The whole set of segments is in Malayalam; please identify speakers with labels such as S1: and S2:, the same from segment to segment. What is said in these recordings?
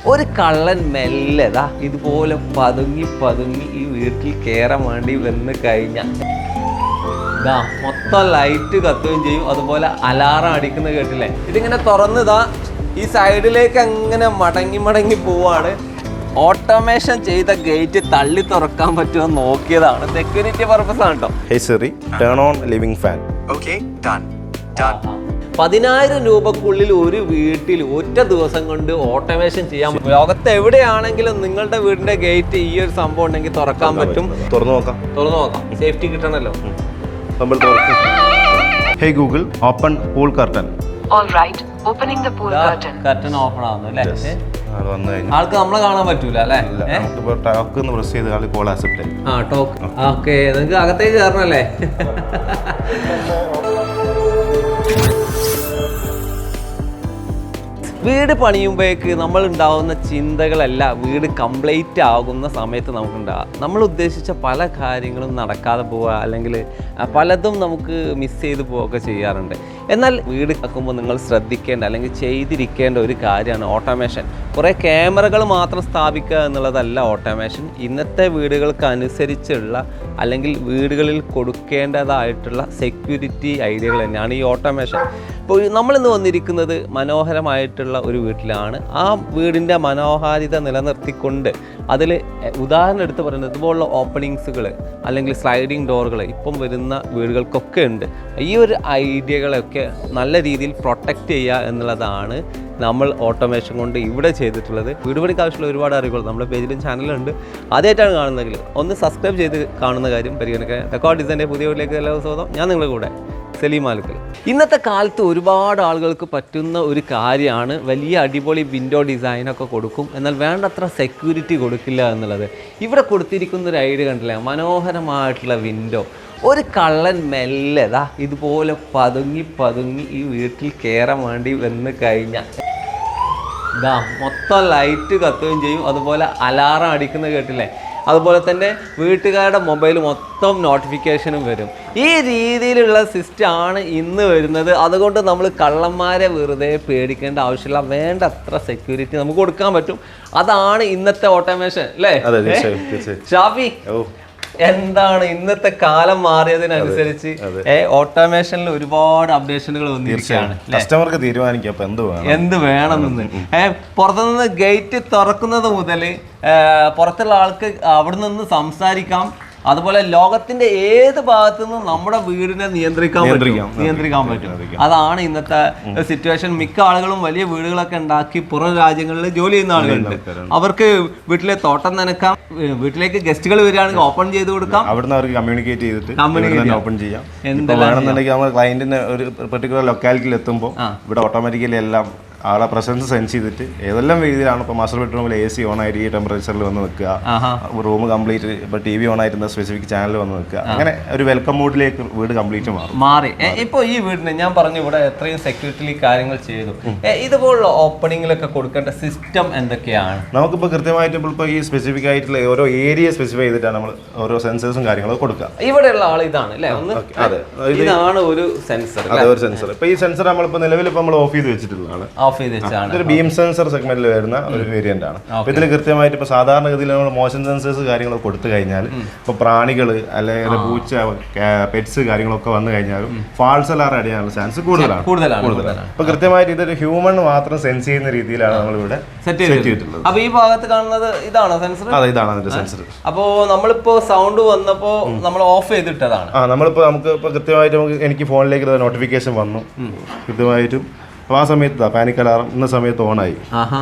S1: ഒരു കള്ളൻ മെല്ലതാ ഇതുപോലെ പതുങ്ങി പതുങ്ങി ഈ വീട്ടിൽ കയറാൻ വേണ്ടി വന്ന് കഴിഞ്ഞാൽ ഇതാ മൊത്തം ലൈറ്റ് കത്തുകയും ചെയ്യും. അതുപോലെ അലാറം അടിക്കുന്ന കേട്ടില്ലേ? ഇതിങ്ങനെ തുറന്നിതാ ഈ സൈഡിലേക്ക് അങ്ങനെ മടങ്ങി മടങ്ങി പോവാണ്. ഓട്ടോമേഷൻ ചെയ്ത ഗേറ്റ് തള്ളി തുറക്കാൻ പറ്റുമോ നോക്കിയതാണ്. സെക്യൂരിറ്റി പർപ്പസ് ആണ് കേട്ടോ.
S2: Hey Siri, turn on living fan.
S3: Okay, done.
S1: 10,000 രൂപക്കുള്ളിൽ ഒരു വീട്ടിൽ ഒറ്റ ദിവസം കൊണ്ട് ഓട്ടോമേഷൻ ചെയ്യാൻ പറ്റും. ലോകത്ത് എവിടെയാണെങ്കിലും നിങ്ങളുടെ വീടിന്റെ ഗേറ്റ് ഈ ഒരു സംഭവം ഉണ്ടെങ്കിൽ തുറക്കാൻ പറ്റും.
S2: തുറന്നു നോക്കാം.
S1: സേഫ്റ്റി കിട്ടണല്ലോ.
S2: നമ്മൾ തുറക്കും. Hey Google, open pool curtain.
S4: All right, opening the pool curtain.
S1: Curtain open ആവുന്നു അല്ലേ?
S2: അത് വന്നു കഴിഞ്ഞു.
S1: ആൾക്ക് നമ്മളെ കാണാൻ പറ്റൂല അല്ലേ?
S2: നമുക്കിപ്പോ ടോക്ക് ഒന്ന് പ്രസ് ചെയ്ത് ആൾ കോൾ ആക്സെപ്റ്റ് ചെയ്യും.
S1: Talk okay. നിങ്ങൾക്ക് അകത്തേക്ക് കയറണല്ലേ? വീട് പണിയുമ്പോഴേക്ക് നമ്മൾ ഉണ്ടാകുന്ന ചിന്തകളല്ല വീട് കംപ്ലീറ്റ് ആകുന്ന സമയത്ത് നമുക്കുണ്ടാകുക. നമ്മൾ ഉദ്ദേശിച്ച പല കാര്യങ്ങളും നടക്കാതെ പോവുക, അല്ലെങ്കിൽ പലതും നമുക്ക് മിസ് ചെയ്ത് പോവുകയൊക്കെ ചെയ്യാറുണ്ട്. എന്നാൽ വീട് ആക്കുമ്പോൾ നിങ്ങൾ ശ്രദ്ധിക്കേണ്ട അല്ലെങ്കിൽ ചെയ്തിരിക്കേണ്ട ഒരു കാര്യമാണ് ഓട്ടോമേഷൻ. കുറേ ക്യാമറകൾ മാത്രം സ്ഥാപിക്കുക എന്നുള്ളതല്ല ഓട്ടോമേഷൻ. ഇന്നത്തെ വീടുകൾക്ക് അനുസരിച്ചുള്ള അല്ലെങ്കിൽ വീടുകളിൽ കൊടുക്കേണ്ടതായിട്ടുള്ള സെക്യൂരിറ്റി ഐഡിയകൾ തന്നെയാണ് ഈ ഓട്ടോമേഷൻ. ഇപ്പോൾ നമ്മളിന്ന് വന്നിരിക്കുന്നത് മനോഹരമായിട്ടുള്ള ഒരു വീട്ടിലാണ്. ആ വീടിൻ്റെ മനോഹാരിത നിലനിർത്തിക്കൊണ്ട് അതിൽ ഉദാഹരണം എടുത്ത് പറയുന്നത് ഇതുപോലുള്ള ഓപ്പണിങ്സുകൾ അല്ലെങ്കിൽ സ്ലൈഡിങ് ഡോറുകൾ ഇപ്പം വരുന്ന വീടുകൾക്കൊക്കെ ഉണ്ട്. ഈ ഒരു ഐഡിയകളൊക്കെ നല്ല രീതിയിൽ പ്രൊട്ടക്റ്റ് ചെയ്യുക എന്നുള്ളതാണ് നമ്മൾ ഓട്ടോമേഷൻ കൊണ്ട് ഇവിടെ ചെയ്തിട്ടുള്ളത്. വീട് പണിക്ക് ആവശ്യമുള്ള ഒരുപാട് അറിവുകൾ നമ്മുടെ പേജിലും ചാനലുണ്ട്. ആദ്യമായിട്ടാണ് കാണുന്നതെങ്കിൽ ഒന്ന് സബ്സ്ക്രൈബ് ചെയ്ത് കാണുന്ന കാര്യം പരിഗണിക്കുക. റെക്കോർഡ് ഡിസൈൻ്റെ പുതിയ വീട്ടിലേക്ക് എല്ലാവരും സ്വാഗതം. ഞാൻ നിങ്ങളുടെ കൂടെ സലീം ആലുക്കൽ. ഇന്നത്തെ കാലത്ത് ഒരുപാട് ആളുകൾക്ക് പറ്റുന്ന ഒരു കാര്യമാണ് വലിയ അടിപൊളി വിൻഡോ ഡിസൈനൊക്കെ കൊടുക്കും, എന്നാൽ വേണ്ടത്ര സെക്യൂരിറ്റി കൊടുക്കില്ല എന്നുള്ളത്. ഇവിടെ കൊടുത്തിരിക്കുന്ന ഒരു ഐഡിയ കണ്ടില്ലേ? മനോഹരമായിട്ടുള്ള വിൻഡോ. ഒരു കള്ളൻ മെല്ലതാ ഇതുപോലെ പതുങ്ങി പതുങ്ങി ഈ വീട്ടിൽ കയറാൻ വേണ്ടി വന്ന് കഴിഞ്ഞാൽ ഇതാ മൊത്തം ലൈറ്റ് കത്തുകയും ചെയ്യും. അതുപോലെ അലാറം അടിക്കുന്ന കേട്ടില്ലേ? അതുപോലെ തന്നെ വീട്ടുകാരുടെ മൊബൈൽ മൊത്തം നോട്ടിഫിക്കേഷനും വരും. ഈ രീതിയിലുള്ള സിസ്റ്റമാണ് ഇന്ന് വരുന്നത്. അതുകൊണ്ട് നമ്മൾ കള്ളന്മാരെ വെറുതെ പേടിക്കേണ്ട ആവശ്യമില്ല. വേണ്ടത്ര സെക്യൂരിറ്റി നമുക്ക് കൊടുക്കാൻ പറ്റും. അതാണ് ഇന്നത്തെ ഓട്ടോമേഷൻ അല്ലേ ഷാഫി? എന്താണ് ഇന്നത്തെ കാലം മാറിയതിനനുസരിച്ച് ഓട്ടോമേഷനിൽ ഒരുപാട് അപ്ഡേഷനുകൾ വന്നിരിക്കുകയാണ്.
S2: കസ്റ്റമർക്ക് തീരുമാനിക്കാം
S1: എന്ത് വേണമെന്ന്. പുറത്തുനിന്ന് ഗേറ്റ് തുറക്കുന്നത് മുതൽ പുറത്തുള്ള ആൾക്ക് അവിടെ നിന്ന് സംസാരിക്കാം. അതുപോലെ ലോകത്തിന്റെ ഏത് ഭാഗത്തു നിന്നും നമ്മുടെ വീടിനെ നിയന്ത്രിക്കാൻ പറ്റും. അതാണ് ഇന്നത്തെ സിറ്റുവേഷൻ. മിക്ക ആളുകളും വലിയ വീടുകളൊക്കെ ഉണ്ടാക്കി പുറം രാജ്യങ്ങളിൽ ജോലി ചെയ്യുന്ന ആളുകളുണ്ട്. അവർക്ക് വീട്ടിലെ തോട്ടം നനക്കാം, വീട്ടിലേക്ക് ഗസ്റ്റുകൾ വരികയാണെങ്കിൽ ഓപ്പൺ ചെയ്ത് കൊടുക്കാം.
S2: അവിടുന്ന് അവർക്ക് കമ്മ്യൂണിക്കേറ്റ് ചെയ്തിട്ട് ഓപ്പൺ ചെയ്യാം. വേണമെന്നുണ്ടെങ്കിൽ നമ്മൾ ക്ലയന്റിന് ഒരു പെർട്ടിക്കുലർ ലൊക്കാലിറ്റിയിൽ എത്തുമ്പോൾ ഇവിടെ ഓട്ടോമാറ്റിക്കലി എല്ലാം ആളെ പ്രസൻസ് സെൻസ് ചെയ്തിട്ട് ഏതെല്ലാം രീതിയിലാണ് ഇപ്പോൾ മാസ്റ്റർ ബെഡ്റൂമിൽ AC ഓൺ ആയിട്ട് ഈ ടെമ്പറേച്ചറിൽ വന്ന് നിൽക്കുക, റൂം കംപ്ലീറ്റ് ഇപ്പോൾ TV ഓൺ ആയിരുന്ന സ്പെസിഫിക് ചാനൽ വന്ന് നിൽക്കുക, അങ്ങനെ ഒരു വെൽക്കം മൂഡിലേക്ക് വീട് കംപ്ലീറ്റ് മാറി.
S1: ഇപ്പോൾ ഈ വീടിന് ഞാൻ പറഞ്ഞു ഇവിടെ എത്രയും സെക്യൂരിറ്റി കാര്യങ്ങൾ ചെയ്തു. ഇതുപോലുള്ള ഓപ്പണിങ്ങിലൊക്കെ കൊടുക്കേണ്ട സിസ്റ്റം എന്തൊക്കെയാണ്?
S2: നമുക്കിപ്പോൾ കൃത്യമായിട്ട് ഇപ്പോൾ ഈ സ്പെസിഫിക് ആയിട്ടുള്ള ഓരോ ഏരിയ സ്പെസിഫൈ ചെയ്തിട്ടാണ് നമ്മൾ ഓരോ സെൻസേഴ്സും കാര്യങ്ങളും കൊടുക്കുക.
S1: ഇവിടെയുള്ള ആൾ ഇതാണ് അല്ലേ?
S2: അതെ,
S1: ഇതാണ് ഒരു സെൻസർ.
S2: അതെ, ഒരു സെൻസർ. ഇപ്പോൾ ഈ സെൻസർ നമ്മളിപ്പോൾ നിലവിൽ ഇപ്പോൾ നമ്മൾ ഓഫ് ചെയ്ത് വെച്ചിട്ടുള്ളതാണ്. ഇതൊരു ബീം സെൻസർ സെഗ്മെന്റിൽ വരുന്ന ഒരു വേരിയന്റ് ആണ്. അപ്പൊ ഇതിൽ കൃത്യമായിട്ട് ഇപ്പൊ സാധാരണഗതിയിൽ നമ്മൾ മോഷൻ സെൻസേഴ്സ് കാര്യങ്ങളൊക്കെ കൊടുത്തു കഴിഞ്ഞാൽ ഇപ്പൊ പ്രാണികൾ അല്ലെങ്കിൽ പൂച്ച പെറ്റ്സ് കാര്യങ്ങളൊക്കെ വന്നു കഴിഞ്ഞാലും ഫാൾസ് അലാറം അടിയാനുള്ള ചാൻസ് കൂടുതലാണ്. അപ്പൊ കൃത്യമായിട്ട് ഇതൊരു ഹ്യൂമൺ മാത്രം സെൻസ് ചെയ്യുന്ന രീതിയിലാണ് നമ്മൾ ഇവിടെ സെറ്റ് ചെയ്തിട്ടുള്ളത്.
S1: അപ്പൊ ഈ ഭാഗത്ത് കാണുന്നത് ഇതാണോ സെൻസർ?
S2: അതെ, ഇതാണ് അതിന്റെ സെൻസർ.
S1: അപ്പോ നമ്മളിപ്പോ സൗണ്ട് വന്നപ്പോ നമ്മൾ ഓഫ് ചെയ്തിട്ടതാണ്.
S2: നമുക്ക് ഇപ്പൊ കൃത്യമായിട്ട് എനിക്ക് ഫോണിലേക്ക് നോട്ടിഫിക്കേഷൻ വന്നു കൃത്യമായിട്ടും. അപ്പോൾ ആ സമയത്ത് പാനിക് അലാറം ഇന്ന സമയത്ത് ഓണായി.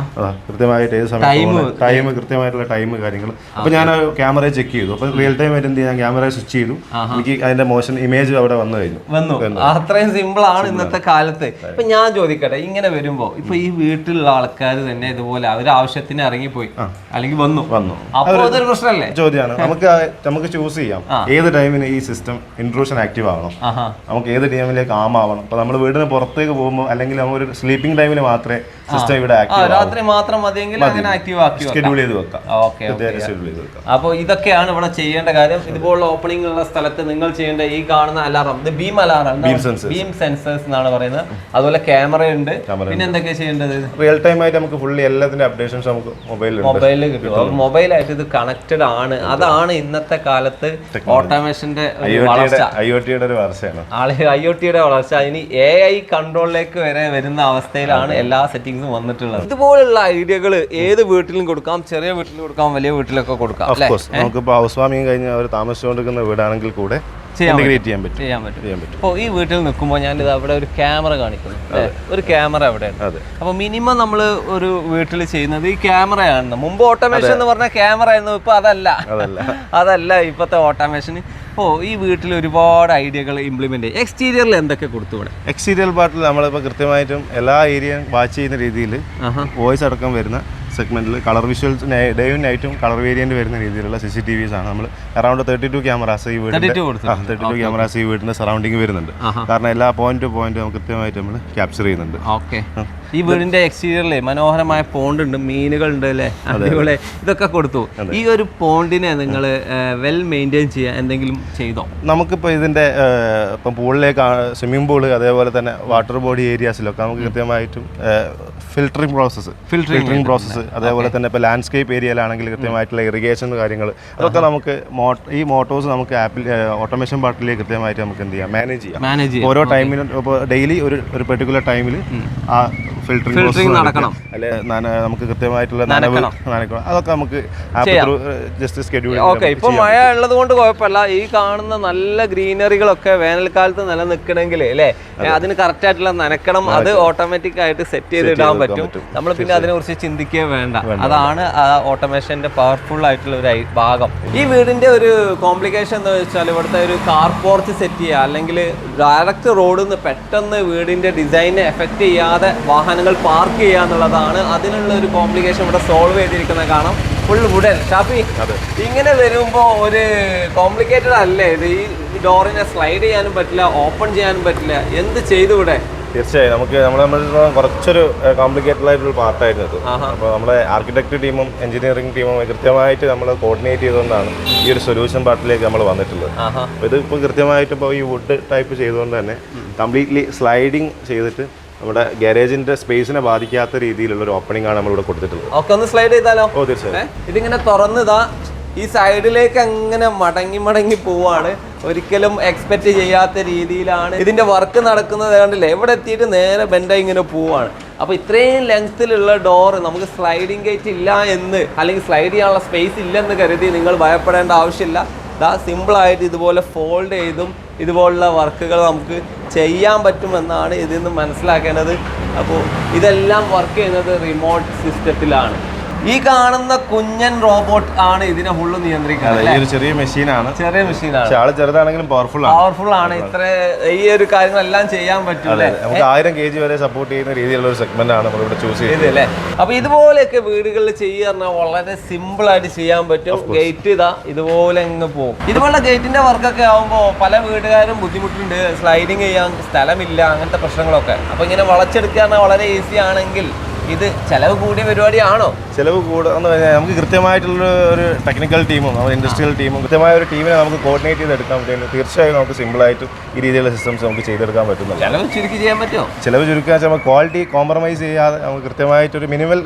S2: കൃത്യമായിട്ട് ഏത് സമയത്ത് ടൈം കൃത്യമായിട്ടുള്ള ടൈം കാര്യങ്ങൾ. അപ്പോൾ ഞാൻ ക്യാമറ ചെക്ക് ചെയ്തു. അപ്പോൾ റിയൽ ടൈം ആയിട്ട് എന്ത് ചെയ്യാൻ ക്യാമറ സ്വിച്ച് ചെയ്തു. എനിക്ക് അതിന്റെ മോഷൻ ഇമേജ് അവിടെ വന്നു.
S1: അത്രയും സിമ്പിൾ ആണ് ഇന്നത്തെ കാലത്ത്. ഇപ്പൊ ഞാൻ ചോദിക്കട്ടെ, ഇങ്ങനെ വരുമ്പോ ഇപ്പൊ ഈ വീട്ടിലുള്ള ആൾക്കാർ തന്നെ ഇതുപോലെ അവർ ആവശ്യത്തിന് ഇറങ്ങിപ്പോയി അല്ലെങ്കിൽ വന്നു അപ്പോൾ അതൊരു പ്രശ്നമല്ലേ?
S2: ചോദ്യമാണ്. നമുക്ക് ചൂസ് ചെയ്യാം ഏത് ടൈമിന് ഈ സിസ്റ്റം ഇൻട്രൂഷൻ ആക്റ്റീവ് ആവണം, നമുക്ക് ഏത് ടൈമിലേക്ക് ആം ആവണം. അപ്പൊ നമ്മൾ വീടിന് പുറത്തേക്ക് പോകുമ്പോൾ അല്ലെങ്കിൽ ഒരു സ്ലീപ്പിംഗ് ടൈമിൽ മാത്രമേ സിസ്റ്റം ഇവിടെ ആക്റ്റീവ്
S1: രാത്രി മാത്രം മതിയെങ്കിൽ അങ്ങനെ ആക്റ്റീവ് ആക്കി
S2: ഷെഡ്യൂൾ ചെയ്ത് വെക്കാം.
S1: ഓക്കെ. അപ്പോൾ ഇതൊക്കെയാണ് ഇവിടെ ചെയ്യേണ്ട കാര്യം. ഇതുപോലുള്ള ഓപ്പണിംഗ് ഉള്ള സ്ഥലത്ത് നിങ്ങൾ ചെയ്യേണ്ട ഈ കാണുന്ന അലാറം, ഇത് ബീം അലാറം, ബീം സെൻസേഴ്സ് എന്നാണ് പറയുന്നത്. അതുപോലെ ക്യാമറ ഉണ്ട്. പിന്നെ എന്തൊക്കെയാണ് ചെയ്യേണ്ടത്?
S2: റിയൽ ടൈം ആയിട്ട് നമുക്ക് ഫുള്ളി എല്ലാത്തിന്റെ അപ്ഡേഷൻസ് നമുക്ക് മൊബൈലിൽ
S1: കിട്ടും. മൊബൈലായിട്ട് ഇത് കണക്റ്റഡ് ആണ്. അതാണ് ഇന്നത്തെ കാലത്ത് ഓട്ടോമേഷന്റെ
S2: IoT-യുടെ ഒരു വളർച്ചയാണ്.
S1: IoT-യുടെ വളർച്ച. ഇനി AI കൺട്രോളിലേക്ക് വരെ വരുന്ന അവസ്ഥയിലാണ് എല്ലാ സെറ്റിംഗ്സും വന്നിട്ടുള്ളത്. ഇതുപോലുള്ള ഐഡിയകൾ ഏത് വീട്ടിലും കൊടുക്കാം, ചെറിയ വീട്ടിൽ കൊടുക്കാം, വലിയ വീട്ടിലൊക്കെ കൊടുക്കാം.
S2: നമുക്കിപ്പോൾ ഹൗസ് വാമിങ് കഴിഞ്ഞ് അവർ താമസിച്ചുകൊണ്ടിരിക്കുന്ന വീടാണെങ്കിൽ കൂടെ ചെയ്യാൻ പറ്റും.
S1: അപ്പോൾ ഈ വീട്ടിൽ നിൽക്കുമ്പോൾ ഞാനിത് അവിടെ ഒരു ക്യാമറ കാണിക്കുന്നു, ഒരു ക്യാമറ അവിടെയാണ്. അപ്പോൾ മിനിമം നമ്മൾ ഒരു വീട്ടിൽ ചെയ്യുന്നത് ഈ ക്യാമറയാണ്. മുമ്പ് ഓട്ടോമേഷൻ എന്ന് പറഞ്ഞാൽ ക്യാമറ ആയിരുന്നു. ഇപ്പോൾ അതല്ല ഇപ്പോഴത്തെ ഓട്ടോമേഷൻ. അപ്പോൾ ഈ വീട്ടിൽ ഒരുപാട് ഐഡിയകൾ ഇംപ്ലിമെന്റ് ചെയ്യും. എക്സ്റ്റീരിയറിൽ എന്തൊക്കെ കൊടുത്തു ഇവിടെ?
S2: എക്സ്റ്റീരിയർ പാർട്ടിൽ നമ്മളിപ്പോൾ കൃത്യമായിട്ടും എല്ലാ ഏരിയയും വാച്ച് ചെയ്യുന്ന രീതിയിൽ വോയിസ് അടക്കം വരുന്ന സെഗ്മെന്റിൽ കളർ വിഷ്വൽസ് ഡേയും നൈറ്റും കളർ വേരിയന്റ് വരുന്ന രീതിയിലുള്ള CCTVs ആണ് നമ്മൾ അറൌണ്ട് 32 ക്യാമറാസ് ഈ വീടിന്റെ 32 ക്യാമറാസ് ഈ വീടിന്റെ സറൗണ്ടിങ് വരുന്നുണ്ട്. കാരണം എല്ലാ പോയിന്റ് ടു പോയിന്റ് കൃത്യമായിട്ട് നമ്മൾ ക്യാപ്ചർ ചെയ്യുന്നുണ്ട്.
S1: ഓക്കെ. ഈ വീടിന്റെ എക്സ്റ്റീരിയറിലെ മനോഹരമായ പോണ്ട് ഉണ്ട്, മീനുകൾ ഉണ്ട് അല്ലേ, അതുപോലെ ഇതൊക്കെ കൊടുത്തു. ഈ ഒരു പോണ്ടിനെ നിങ്ങൾ വെൽ മെയിൻറ്റെയിൻ ചെയ്യാൻ എന്തെങ്കിലും ചെയ്തോ?
S2: നമുക്കിപ്പോൾ ഇതിന്റെ ഇപ്പം പൂളിലേക്ക് സ്വിമ്മിംഗ് പൂള് അതേപോലെ തന്നെ വാട്ടർ ബോഡി ഏരിയാസിലൊക്കെ നമുക്ക് കൃത്യമായിട്ടും ഫിൽറ്ററിംഗ് പ്രോസസ്സ് അതേപോലെ തന്നെ ഇപ്പോൾ ലാൻഡ്സ്കേപ്പ് ഏരിയയിലാണെങ്കിൽ കൃത്യമായിട്ടുള്ള ഇറിഗേഷൻ കാര്യങ്ങൾ അതൊക്കെ നമുക്ക് ഈ മോട്ടോഴ്സ് നമുക്ക് ഓട്ടോമേഷൻ പാർട്ടിലേക്ക് കൃത്യമായിട്ട് നമുക്ക് എന്ത് ചെയ്യാം, മാനേജ് ചെയ്യാം. ഓരോ ടൈമിലും ഇപ്പോൾ ഡെയിലി ഒരു പെർട്ടിക്കുലർ ടൈമിൽ ആ ഫിൽറ്ററിംഗ് നടക്കണം, അല്ലെ നമുക്ക് കൃത്യമായിട്ടുള്ള അതൊക്കെ നമുക്ക് ജസ്റ്റ് സ്കെഡ്യൂൾ.
S1: ഓക്കെ. ഇപ്പോൾ മഴ ഉള്ളത് കൊണ്ട് കുഴപ്പമില്ല. ഈ കാണുന്ന നല്ല ഗ്രീനറികളൊക്കെ വേനൽക്കാലത്ത് നിലനിൽക്കണമെങ്കിൽ അല്ലേ, അതിന് കറക്റ്റ് ആയിട്ടുള്ള നനക്കണം. അത് ഓട്ടോമാറ്റിക് ആയിട്ട് സെറ്റ് ചെയ്ത് ഇടാൻ പറ്റും. നമ്മൾ പിന്നെ അതിനെ കുറിച്ച് ചിന്തിക്കുക വേണ്ട. അതാണ് ഓട്ടോമേഷന്റെ പവർഫുൾ ആയിട്ടുള്ള ഒരു ഭാഗം. ഈ വീടിന്റെ ഒരു കോംപ്ലിക്കേഷൻ എന്ന് വെച്ചാൽ ഇവിടുത്തെ ഒരു കാർ പോർച്ച് സെറ്റ് ചെയ്യുക, അല്ലെങ്കിൽ ഡയറക്റ്റ് റോഡിൽ നിന്ന് പെട്ടെന്ന് വീടിന്റെ ഡിസൈനെ എഫക്ട് ചെയ്യാതെ വാഹനങ്ങൾ പാർക്ക് ചെയ്യുക എന്നുള്ളതാണ്. അതിനുള്ള ഒരു കോംപ്ലിക്കേഷൻ ഇവിടെ സോൾവ് ചെയ്തിരിക്കുന്നത് കാണാം. Full wooden. ഷാഫി, ഇങ്ങനെ വരുമ്പോൾ ഒരു കോംപ്ലിക്കേറ്റഡ് അല്ലേ ഇത്? ഈ ഡോറിനെ സ്ലൈഡ് ചെയ്യാനും പറ്റില്ല, ഓപ്പൺ ചെയ്യാനും പറ്റില്ല. എന്ത് ചെയ്തു ഇവിടെ?
S2: തീർച്ചയായും നമുക്ക് നമ്മൾ കുറച്ചൊരു കോംപ്ലിക്കേറ്റഡ് ആയിട്ടുള്ള പാർട്ടായിരുന്നു ഇത്. അപ്പോൾ നമ്മുടെ ആർക്കിടെക്ട് ടീമും എഞ്ചിനീയറിംഗ് ടീമും കൃത്യമായിട്ട് നമ്മൾ കോർഡിനേറ്റ് ചെയ്തുകൊണ്ടാണ് ഈ ഒരു സൊല്യൂഷൻ പാർട്ടിലേക്ക് നമ്മൾ വന്നിട്ടുള്ളത്. അപ്പോൾ ഇത് ഇപ്പോൾ കൃത്യമായിട്ട് ഇപ്പോൾ ഈ വുഡ് ടൈപ്പ് ചെയ്തുകൊണ്ട് തന്നെ കംപ്ലീറ്റ്ലി സ്ലൈഡിങ് ചെയ്തിട്ട് നമ്മുടെ ഗാരേജിന്റെ സ്പേസിനെ ബാധിക്കാത്ത രീതിയിലുള്ള ഒരു ഓപ്പണിംഗ് ആണ് നമ്മളിവിടെ കൊടുത്തിട്ടുള്ളത്.
S1: ഒക്കെ ഒന്ന് സ്ലൈഡ് ചെയ്താലോ?
S2: ഓ തീർച്ചയായും.
S1: ഇതിങ്ങനെ തുറന്നതാ ഈ സൈഡിലേക്ക് അങ്ങനെ മടങ്ങി പോവാണ്. ഒരിക്കലും എക്സ്പെക്ട് ചെയ്യാത്ത രീതിയിലാണ് ഇതിന്റെ വർക്ക് നടക്കുന്നത്. കണ്ടില്ലേ, എവിടെ എത്തിയിട്ട് നേരെ ബെൻഡായി ഇങ്ങനെ പോവാണ്. അപ്പോൾ ഇത്രയും ലെങ്ത്തിലുള്ള ഡോറ് നമുക്ക് സ്ലൈഡിങ് ഗേറ്റ് ഇല്ല എന്ന്, അല്ലെങ്കിൽ സ്ലൈഡ് ചെയ്യാനുള്ള സ്പേസ് ഇല്ലെന്ന് കരുതി നിങ്ങൾ ഭയപ്പെടേണ്ട ആവശ്യമില്ല. സിമ്പിളായിട്ട് ഇതുപോലെ ഫോൾഡ് ചെയ്തും ഇതുപോലുള്ള വർക്കുകൾ നമുക്ക് ചെയ്യാൻ പറ്റുമെന്നാണ് ഇതിൽ നിന്ന് മനസ്സിലാക്കേണ്ടത്. അപ്പോൾ ഇതെല്ലാം വർക്ക് ചെയ്യുന്നത് റിമോട്ട് സിസ്റ്റത്തിലാണ്. ഈ കാണുന്ന കുഞ്ഞൻ റോബോട്ട് ആണ് ഇതിനെ ഫുള്ള് നിയന്ത്രിക്കുന്നത്.
S2: ചെറിയ മെഷീനാണ്,
S1: ചെറുതാണെങ്കിലും പവർഫുൾ ആണ്. ഇത്ര ഈ ഒരു കാര്യങ്ങളെല്ലാം ചെയ്യാൻ പറ്റും.
S2: നമുക്ക് 1000 kg വരെ സപ്പോർട്ട് ചെയ്യുന്ന രീതിയിലുള്ള ഒരു സെഗ്മെന്റ് ആണ് നമ്മൾ ഇവിടെ ചൂസ് ചെയ്തത്
S1: അല്ലേ. അപ്പൊ ഇതുപോലെയൊക്കെ വീടുകളിൽ ചെയ്യുക വളരെ സിമ്പിൾ ആയിട്ട് ചെയ്യാൻ പറ്റും. ഗേറ്റ് ഇതുപോലെ അങ്ങ് പോകും. ഇതുപോലുള്ള ഗേറ്റിന്റെ വർക്കൊക്കെ ആകുമ്പോൾ പല വീടുകാരും ബുദ്ധിമുട്ടുണ്ട്, സ്ലൈഡിങ് ചെയ്യാൻ സ്ഥലമില്ല, അങ്ങനത്തെ പ്രശ്നങ്ങളൊക്കെ. അപ്പൊ ഇങ്ങനെ വളച്ചെടുക്കുക വളരെ ഈസി ആണെങ്കിൽ ഇത് ചെലവ് കൂടിയ പരിപാടിയാണോ?
S2: ചെലവ് കൂടാന്ന് പറഞ്ഞാൽ നമുക്ക് കൃത്യമായിട്ടുള്ള ഒരു ടെക്നിക്കൽ ടീമും ഇൻഡസ്ട്രിയൽ ടീമും കൃത്യമായ ഒരു ടീമിനെ നമുക്ക് കോർഡിനേറ്റ് ചെയ്തെടുക്കാൻ പറ്റും. തീർച്ചയായും നമുക്ക് സിമ്പിളായിട്ട് ഈ രീതിയിലുള്ള സിസ്റ്റംസ് നമുക്ക് ചെയ്തെടുക്കാൻ പറ്റുന്നുണ്ട്.
S1: ചെലവ് ചുരുക്കി ചെയ്യാൻ പറ്റുമോ?
S2: ചെലവ് ചുരുക്കുക വെച്ചാൽ നമുക്ക് ക്വാളിറ്റി കോംപ്രമൈസ് ചെയ്യാതെ നമുക്ക് കൃത്യമായിട്ടൊരു മിനിമൽ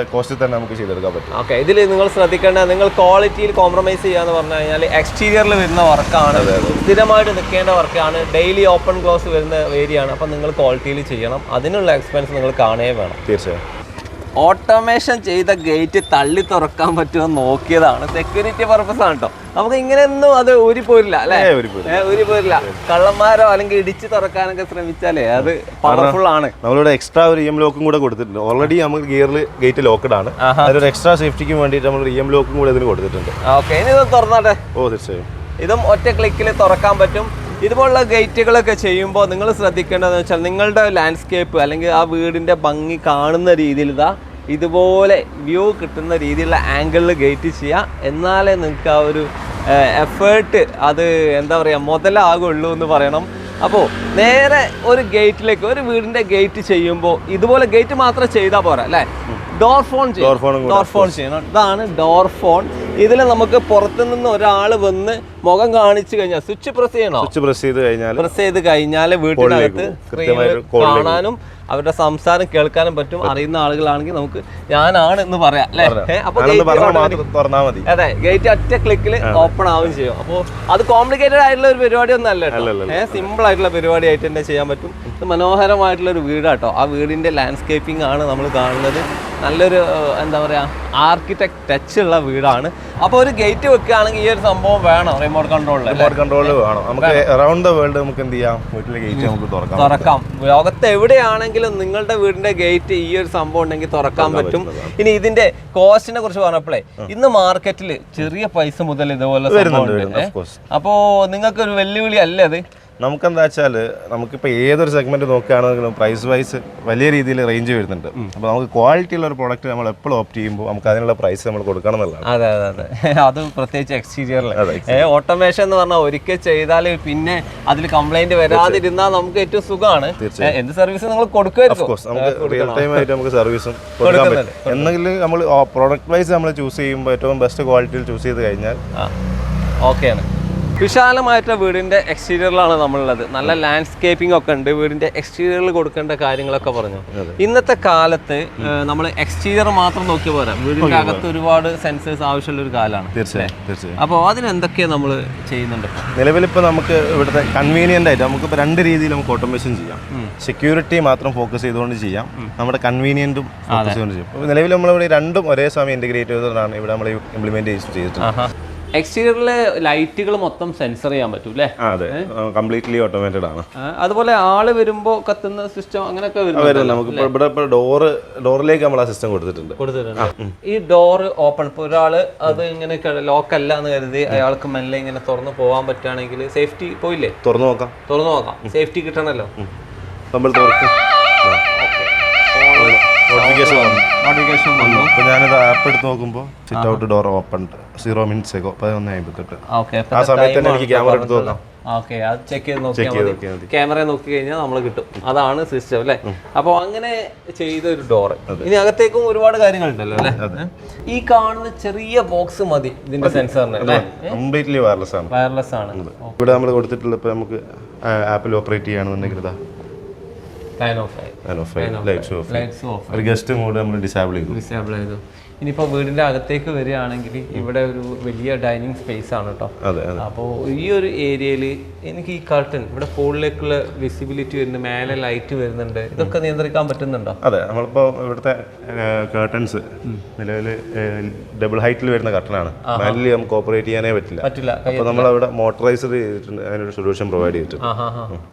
S2: കോസ്റ്റിൽ തന്നെ നമുക്ക് ചെയ്തെടുക്കാൻ പറ്റും.
S1: ഓക്കെ. ഇതിൽ നിങ്ങൾ ശ്രദ്ധിക്കേണ്ട, നിങ്ങൾ ക്വാളിറ്റിയിൽ കോംപ്രമൈസ് ചെയ്യാന്ന് പറഞ്ഞു കഴിഞ്ഞാൽ എക്സ്റ്റീരിയറിൽ വരുന്ന വർക്കാണ്, സ്ഥിരമായിട്ട് നിൽക്കേണ്ട വർക്കാണ്, ഡെയിലി ഓപ്പൺ ക്ലോസ് വരുന്ന ഏരിയയാണ്. അപ്പം നിങ്ങൾ ക്വാളിറ്റിയിൽ ചെയ്യണം. അതിനുള്ള എക്സ്പെൻസ് നിങ്ങൾ കാണുകയും വേണം.
S2: തീർച്ചയായും.
S1: ഓട്ടോമേഷൻ ചെയ്ത ഗേറ്റ് തള്ളി തുറക്കാൻ പറ്റുമോ നോക്കിയതാണ്. സെക്യൂരിറ്റി പർപ്പസ് ആണ് കേട്ടോ. നമുക്ക് ഇങ്ങനെയൊന്നും അത് ഊരിപ്പോരില്ല അല്ലേ, ഊരിപ്പോരില്ല. കള്ളന്മാരോ അല്ലെങ്കിൽ ഇടിച്ച് തുറക്കാനൊക്കെ ശ്രമിച്ചാലേ അത് പവർഫുൾ ആണ്.
S2: നമ്മളിവിടെ എക്സ്ട്രാ ഒരു EM ലോക്കും കൂടെ കൊടുത്തിട്ടുണ്ട്. ഓൾറെഡി നമുക്ക് ഗിയറിൽ ഗേറ്റ് ലോക്ക്ഡ് ആണ്. അതൊരു എക്സ്ട്രാ സേഫ്റ്റിക്ക് വേണ്ടിയിട്ട് നമ്മൾ EM ലോക്കും കൂടെ ഇതിന് കൊടുത്തിട്ടുണ്ട്.
S1: ഓക്കെ. ഇനി ഇത് തുറന്നാട്ടെ.
S2: ഓ തീർച്ചയായും.
S1: ഇതും ഒറ്റ ക്ലിക്കിൽ തുറക്കാൻ പറ്റും. ഇതുപോലുള്ള ഗേറ്റുകളൊക്കെ ചെയ്യുമ്പോൾ നിങ്ങൾ ശ്രദ്ധിക്കേണ്ടതെന്ന് വെച്ചാൽ നിങ്ങളുടെ ലാൻഡ്സ്കേപ്പ് അല്ലെങ്കിൽ ആ വീടിൻ്റെ ഭംഗി കാണുന്ന രീതിയിൽ ഇതുപോലെ വ്യൂ കിട്ടുന്ന രീതിയിലുള്ള ആംഗിളിൽ ഗേറ്റ് ചെയ്യുക. എന്നാലേ നിങ്ങൾക്ക് ആ ഒരു എഫേർട്ട് അത് എന്താ പറയുക മുതലാകുള്ളൂ എന്ന് പറയണം. അപ്പോൾ നേരെ ഒരു ഗേറ്റിലേക്ക്, ഒരു വീടിന്റെ ഗേറ്റ് ചെയ്യുമ്പോൾ ഇതുപോലെ ഗേറ്റ് മാത്രം ചെയ്താൽ പോരാ അല്ലേ, ഡോർ ഫോൺ ചെയ്യണം. ഇതാണ് ഡോർ ഫോൺ. ഇതിൽ നമുക്ക് പുറത്തു നിന്ന് ഒരാൾ വന്ന് മുഖം കാണിച്ചു കഴിഞ്ഞാൽ സ്വിച്ച് പ്രസ് ചെയ്യണോ?
S2: പ്രസ് ചെയ്ത് കഴിഞ്ഞാൽ
S1: വീട്ടിനകത്ത് സ്ക്രീനിൽ കാണാനും അവരുടെ സംസാരം കേൾക്കാനും പറ്റും. അറിയുന്ന ആളുകളാണെങ്കിൽ നമുക്ക് ഞാനാണ് എന്ന് പറയാം അല്ലേ. അപ്പൊ അതെ, ഗേറ്റ് ഒറ്റ ക്ലിക്കിൽ ഓപ്പൺ ആവുകയും ചെയ്യും. അപ്പോൾ അത് കോംപ്ലിക്കേറ്റഡ് ആയിട്ടുള്ള ഒരു പരിപാടി ഒന്നും അല്ല, സിമ്പിൾ ആയിട്ടുള്ള പരിപാടി ആയിട്ട് തന്നെ ചെയ്യാൻ പറ്റും. ഇത് മനോഹരമായിട്ടുള്ള ഒരു വീടാട്ടോ. ആ വീടിന്റെ ലാൻഡ്സ്കേപ്പിംഗ് ആണ് നമ്മൾ കാണുന്നത്. നല്ലൊരു എന്താ പറയാ, ആർക്കിടെക്ട് ടച്ച് ഉള്ള വീടാണ്. അപ്പോൾ ഒരു ഗേറ്റ് വെക്കുകയാണെങ്കിൽ ഈ ഒരു സംഭവം വേണം, റിമോട്ട് കൺട്രോൾ
S2: വേണം. നമുക്ക് അറൗണ്ട് ദ വേൾഡ് നമുക്ക് എന്ത് ചെയ്യാം, വീട്ടിലെ ഗേറ്റ് നമുക്ക്
S1: തുറക്കാം. ലോകത്ത് എവിടെയാണെങ്കിലും നിങ്ങളുടെ വീടിന്റെ ഗേറ്റ് ഈ ഒരു സംഭവം ഉണ്ടെങ്കിൽ തുറക്കാൻ പറ്റും. ഇനി ഇതിന്റെ കോസ്റ്റിനെ കുറിച്ച് പറഞ്ഞപ്പോഴേ, ഇന്ന് മാർക്കറ്റിൽ ചെറിയ പൈസ മുതൽ ഇതുപോലെ വരുന്നുണ്ട്. അപ്പോ നിങ്ങൾക്ക് ഒരു വെല്ലുവിളി അല്ലേ അത്?
S2: നമുക്കെന്താ വെച്ചാൽ നമുക്കിപ്പോൾ ഏതൊരു സെഗ്മെന്റ് നോക്കുകയാണെങ്കിലും പ്രൈസ് വൈസ് വലിയ രീതിയിൽ റേഞ്ച് വരുന്നുണ്ട്. അപ്പോൾ നമുക്ക് ക്വാളിറ്റി ഉള്ള ഒരു പ്രോഡക്റ്റ് നമ്മൾ എപ്പോഴും ഓപ്റ്റ് ചെയ്യുമ്പോൾ നമുക്ക് അതിനുള്ള പ്രൈസ് നമ്മൾ കൊടുക്കണം എന്നുള്ളതാണ്.
S1: അതെ അതെ അതെ, അത് പ്രത്യേകിച്ച് എക്സ്റ്റീരിയറിൽ ഓട്ടോമേഷൻ എന്ന് പറഞ്ഞാൽ ഒരിക്കൽ ചെയ്താൽ പിന്നെ അതിൽ കംപ്ലൈന്റ് വരാതിരുന്നാൽ നമുക്ക് ഏറ്റവും സുഖമാണ്. എന്ത് സർവീസ് നിങ്ങൾ കൊടുക്കുമായിരിക്കും,
S2: നമുക്ക് റിയൽ ടൈം ആയിട്ട് നമുക്ക് സർവീസും കൊടുക്കാൻ പറ്റും. എന്നെങ്കിലും നമ്മൾ പ്രോഡക്റ്റ് വൈസ് നമ്മൾ ചൂസ് ചെയ്യുമ്പോൾ ഏറ്റവും ബെസ്റ്റ് ക്വാളിറ്റിയിൽ ചൂസ് ചെയ്ത് കഴിഞ്ഞാൽ
S1: ഓക്കെയാണ്. വിശാലമായിട്ടുള്ള വീടിൻ്റെ എക്സ്റ്റീരിയറിലാണ് നമ്മളുള്ളത്. നല്ല ലാൻഡ്സ്കേപ്പിംഗ് ഒക്കെ ഉണ്ട്. വീടിൻ്റെ എക്സ്റ്റീരിയറിൽ കൊടുക്കേണ്ട കാര്യങ്ങളൊക്കെ പറഞ്ഞു. ഇന്നത്തെ കാലത്ത് നമ്മൾ എക്സ്റ്റീരിയർ മാത്രം നോക്കി പോരാ, വീടിൻ്റെ അകത്ത് ഒരുപാട് സെൻസേഴ്സ് ആവശ്യമുള്ള ഒരു കാലമാണ്.
S2: തീർച്ചയായും.
S1: അപ്പോൾ അതിനെന്തൊക്കെയാണ് നമ്മൾ ചെയ്യുന്നുണ്ട്?
S2: നിലവിലിപ്പോൾ നമുക്ക് ഇവിടുത്തെ കൺവീനിയൻ്റ് ആയിട്ട് നമുക്കിപ്പോൾ രണ്ട് രീതിയിൽ നമുക്ക് ഓട്ടോമേഷൻ ചെയ്യാം. സെക്യൂരിറ്റി മാത്രം ഫോക്കസ് ചെയ്തുകൊണ്ട് ചെയ്യാം, നമ്മുടെ കൺവീനിയൻറ്റും ഫോക്കസ് ചെയ്തുകൊണ്ട് ചെയ്യാം. അപ്പോൾ നിലവിൽ നമ്മളിവിടെ രണ്ടും ഒരേ സമയം ഇൻറ്റഗ്രേറ്റ് ചെയ്തതാണ് ഇവിടെ നമ്മൾ ഇംപ്ലിമെൻറ്റ് ചെയ്തിട്ടുണ്ട്.
S1: എക്സ്റ്റീരിയറിലെ ലൈറ്റുകൾ മൊത്തം സെൻസർ ചെയ്യാൻ പറ്റും അല്ലേ?
S2: അതെ, കംപ്ലീറ്റ്ലി ഓട്ടോമേറ്റഡ് ആണ്.
S1: അതുപോലെ ആള് വരുമ്പോൾ കത്തുന്ന സിസ്റ്റം അങ്ങനെയൊക്കെ
S2: നമുക്ക് ഇവിടെ ഡോറിലേക്ക് നമ്മൾ ആ സിസ്റ്റം കൊടുത്തിട്ടുണ്ട്.
S1: ഈ ഡോർ ഓപ്പൺ, ഇപ്പോൾ ഒരാള് അത് ഇങ്ങനെ ലോക്കല്ല എന്ന് കരുതി അയാൾക്ക് മെല്ലെ ഇങ്ങനെ തുറന്നു പോകാൻ പറ്റുകയാണെങ്കിൽ സേഫ്റ്റി പോയില്ലേ?
S2: തുറന്നു നോക്കാം,
S1: സേഫ്റ്റി കിട്ടണല്ലോ.
S2: നമ്മൾ
S1: നോട്ടിഫിക്കേഷൻ വന്നു.
S2: അപ്പോൾ ഞാനത് ആപ്പ് എടുത്ത് നോക്കുമ്പോൾ sit out door open 0 minutes ago 11:58. ആ സമയത്ത് തന്നെ എനിക്ക് ക്യാമറ എടുത്ത് നോക്കാം.
S1: ഓക്കെ, അത് ചെക്ക് ചെയ്ത് നോക്കിയാൽ മതി. ക്യാമറ നോക്കി കഴിഞ്ഞാൽ നമ്മൾ കിട്ടും. അതാണ് സിസ്റ്റം അല്ലേ? അപ്പോൾ അങ്ങനെ ചെയ്ത ഒരു ഡോറ്. ഇനി അകത്തേക്കും ഒരുപാട് കാര്യങ്ങളുണ്ടല്ലോ അല്ലേ? ഈ കാണുന്ന ചെറിയ ബോക്സ് മതി ഇതിന്റെ സെൻസറിന് അല്ലേ?
S2: കംപ്ലീറ്റ്ലി വയർലെസ് ആണ്. ഇവിടെ നമ്മൾ കൊടുത്തിട്ടുള്ള ഇപ്പോൾ നമുക്ക് ആപ്പിൽ ഓപ്പറേറ്റ് ചെയ്യുകയാണെന്നുണ്ടെങ്കിൽ ഇതാ ഒരു ഗസ്റ്റ് മോഡ് നമ്മൾ ഡിസേബിൾ ചെയ്തു.
S1: ഇനിയിപ്പോൾ വീടിൻ്റെ അകത്തേക്ക് വരികയാണെങ്കിൽ ഇവിടെ ഒരു വലിയ ഡൈനിങ് സ്പേസ് ആണ് കേട്ടോ. അപ്പോൾ ഈ ഒരു ഏരിയയിൽ എനിക്ക് ഈ കർട്ടൻ ഇവിടെ ഫോണിലേക്കുള്ള വിസിബിലിറ്റി വരുന്നുണ്ട്, മേലെ ലൈറ്റ് വരുന്നുണ്ട്, ഇതൊക്കെ നിയന്ത്രിക്കാൻ പറ്റുന്നുണ്ടോ?
S2: അതെ, നമ്മളിപ്പോൾ ഇവിടുത്തെ കർട്ടൻസ് നിലവിൽ ഡബിൾ ഹൈറ്റിൽ വരുന്ന കർട്ടനാണ്. മാനുവലി നമുക്ക് ഓപ്പറേറ്റ് ചെയ്യാനേ പറ്റില്ല. അപ്പോൾ നമ്മളവിടെ മോട്ടറൈസ്ഡ് ചെയ്തിട്ടുണ്ട്, അതിനൊരു സൊല്യൂഷൻ പ്രൊവൈഡ് ചെയ്തിട്ടുണ്ട്.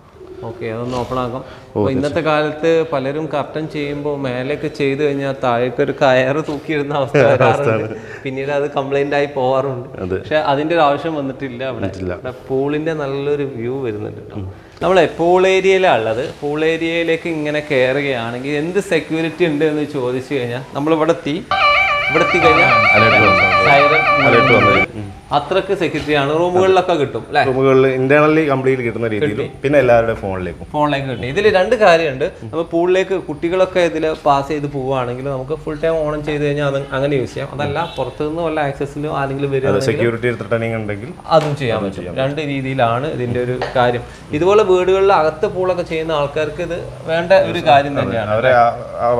S1: ഓക്കെ, അതൊന്ന് ഓപ്പൺ ആക്കാം. അപ്പോൾ ഇന്നത്തെ കാലത്ത് പലരും കർട്ടൻ ചെയ്യുമ്പോൾ മേലേക്ക് ചെയ്ത് കഴിഞ്ഞാൽ താഴേക്ക് ഒരു കയറ് തൂക്കിയിടുന്ന അവസ്ഥ വരാറുണ്ട്. പിന്നീട് അത് കംപ്ലൈന്റ് ആയി പോകാറുണ്ട്. പക്ഷെ അതിന്റെ ഒരു ആവശ്യം വന്നിട്ടില്ല. അവിടെ പൂളിന്റെ നല്ലൊരു വ്യൂ വരുന്നുണ്ട് കേട്ടോ. നമ്മളെ പൂൾ ഏരിയയിലാണ് ഉള്ളത്. പൂൾ ഏരിയയിലേക്ക് ഇങ്ങനെ കയറുകയാണെങ്കിൽ എന്ത് സെക്യൂരിറ്റി ഉണ്ട് എന്ന് ചോദിച്ചു കഴിഞ്ഞാൽ നമ്മൾ ഇവിടെ എത്തി കഴിഞ്ഞാൽ അത്രക്ക് സെക്യൂരിറ്റി ആണ്. റൂമുകളിലൊക്കെ കിട്ടും അല്ലേ?
S2: റൂമുകളിൽ ഇന്റേണലി കംപ്ലീറ്റ് കിട്ടുന്ന രീതിയിൽ, പിന്നെ എല്ലാവരുടെ ഫോണിലേക്ക്
S1: കിട്ടും. ഇതിൽ രണ്ട് കാര്യമുണ്ട്. നമ്മൾ പൂളിലേക്ക് കുട്ടികളൊക്കെ ഇതിൽ പാസ് ചെയ്ത് പോവുകയാണെങ്കിൽ നമുക്ക് ഫുൾ ടൈം ഓൺ ചെയ്ത് കഴിഞ്ഞാൽ അത് അങ്ങനെ യൂസ് ചെയ്യാം. അതല്ല പുറത്തുനിന്ന് വല്ല ആക്സസിലോ ആരെങ്കിലും വരിക
S2: സെക്യൂരിറ്റി ത്രെട്ടനിങ് ഉണ്ടെങ്കിൽ അതും
S1: ചെയ്യാൻ പറ്റും. രണ്ട് രീതിയിലാണ് ഇതിന്റെ ഒരു കാര്യം. ഇതുപോലെ വീടുകളിൽ അകത്ത് പൂളൊക്കെ ചെയ്യുന്ന ആൾക്കാർക്ക് ഇത് വേണ്ട ഒരു കാര്യം തന്നെയാണ്.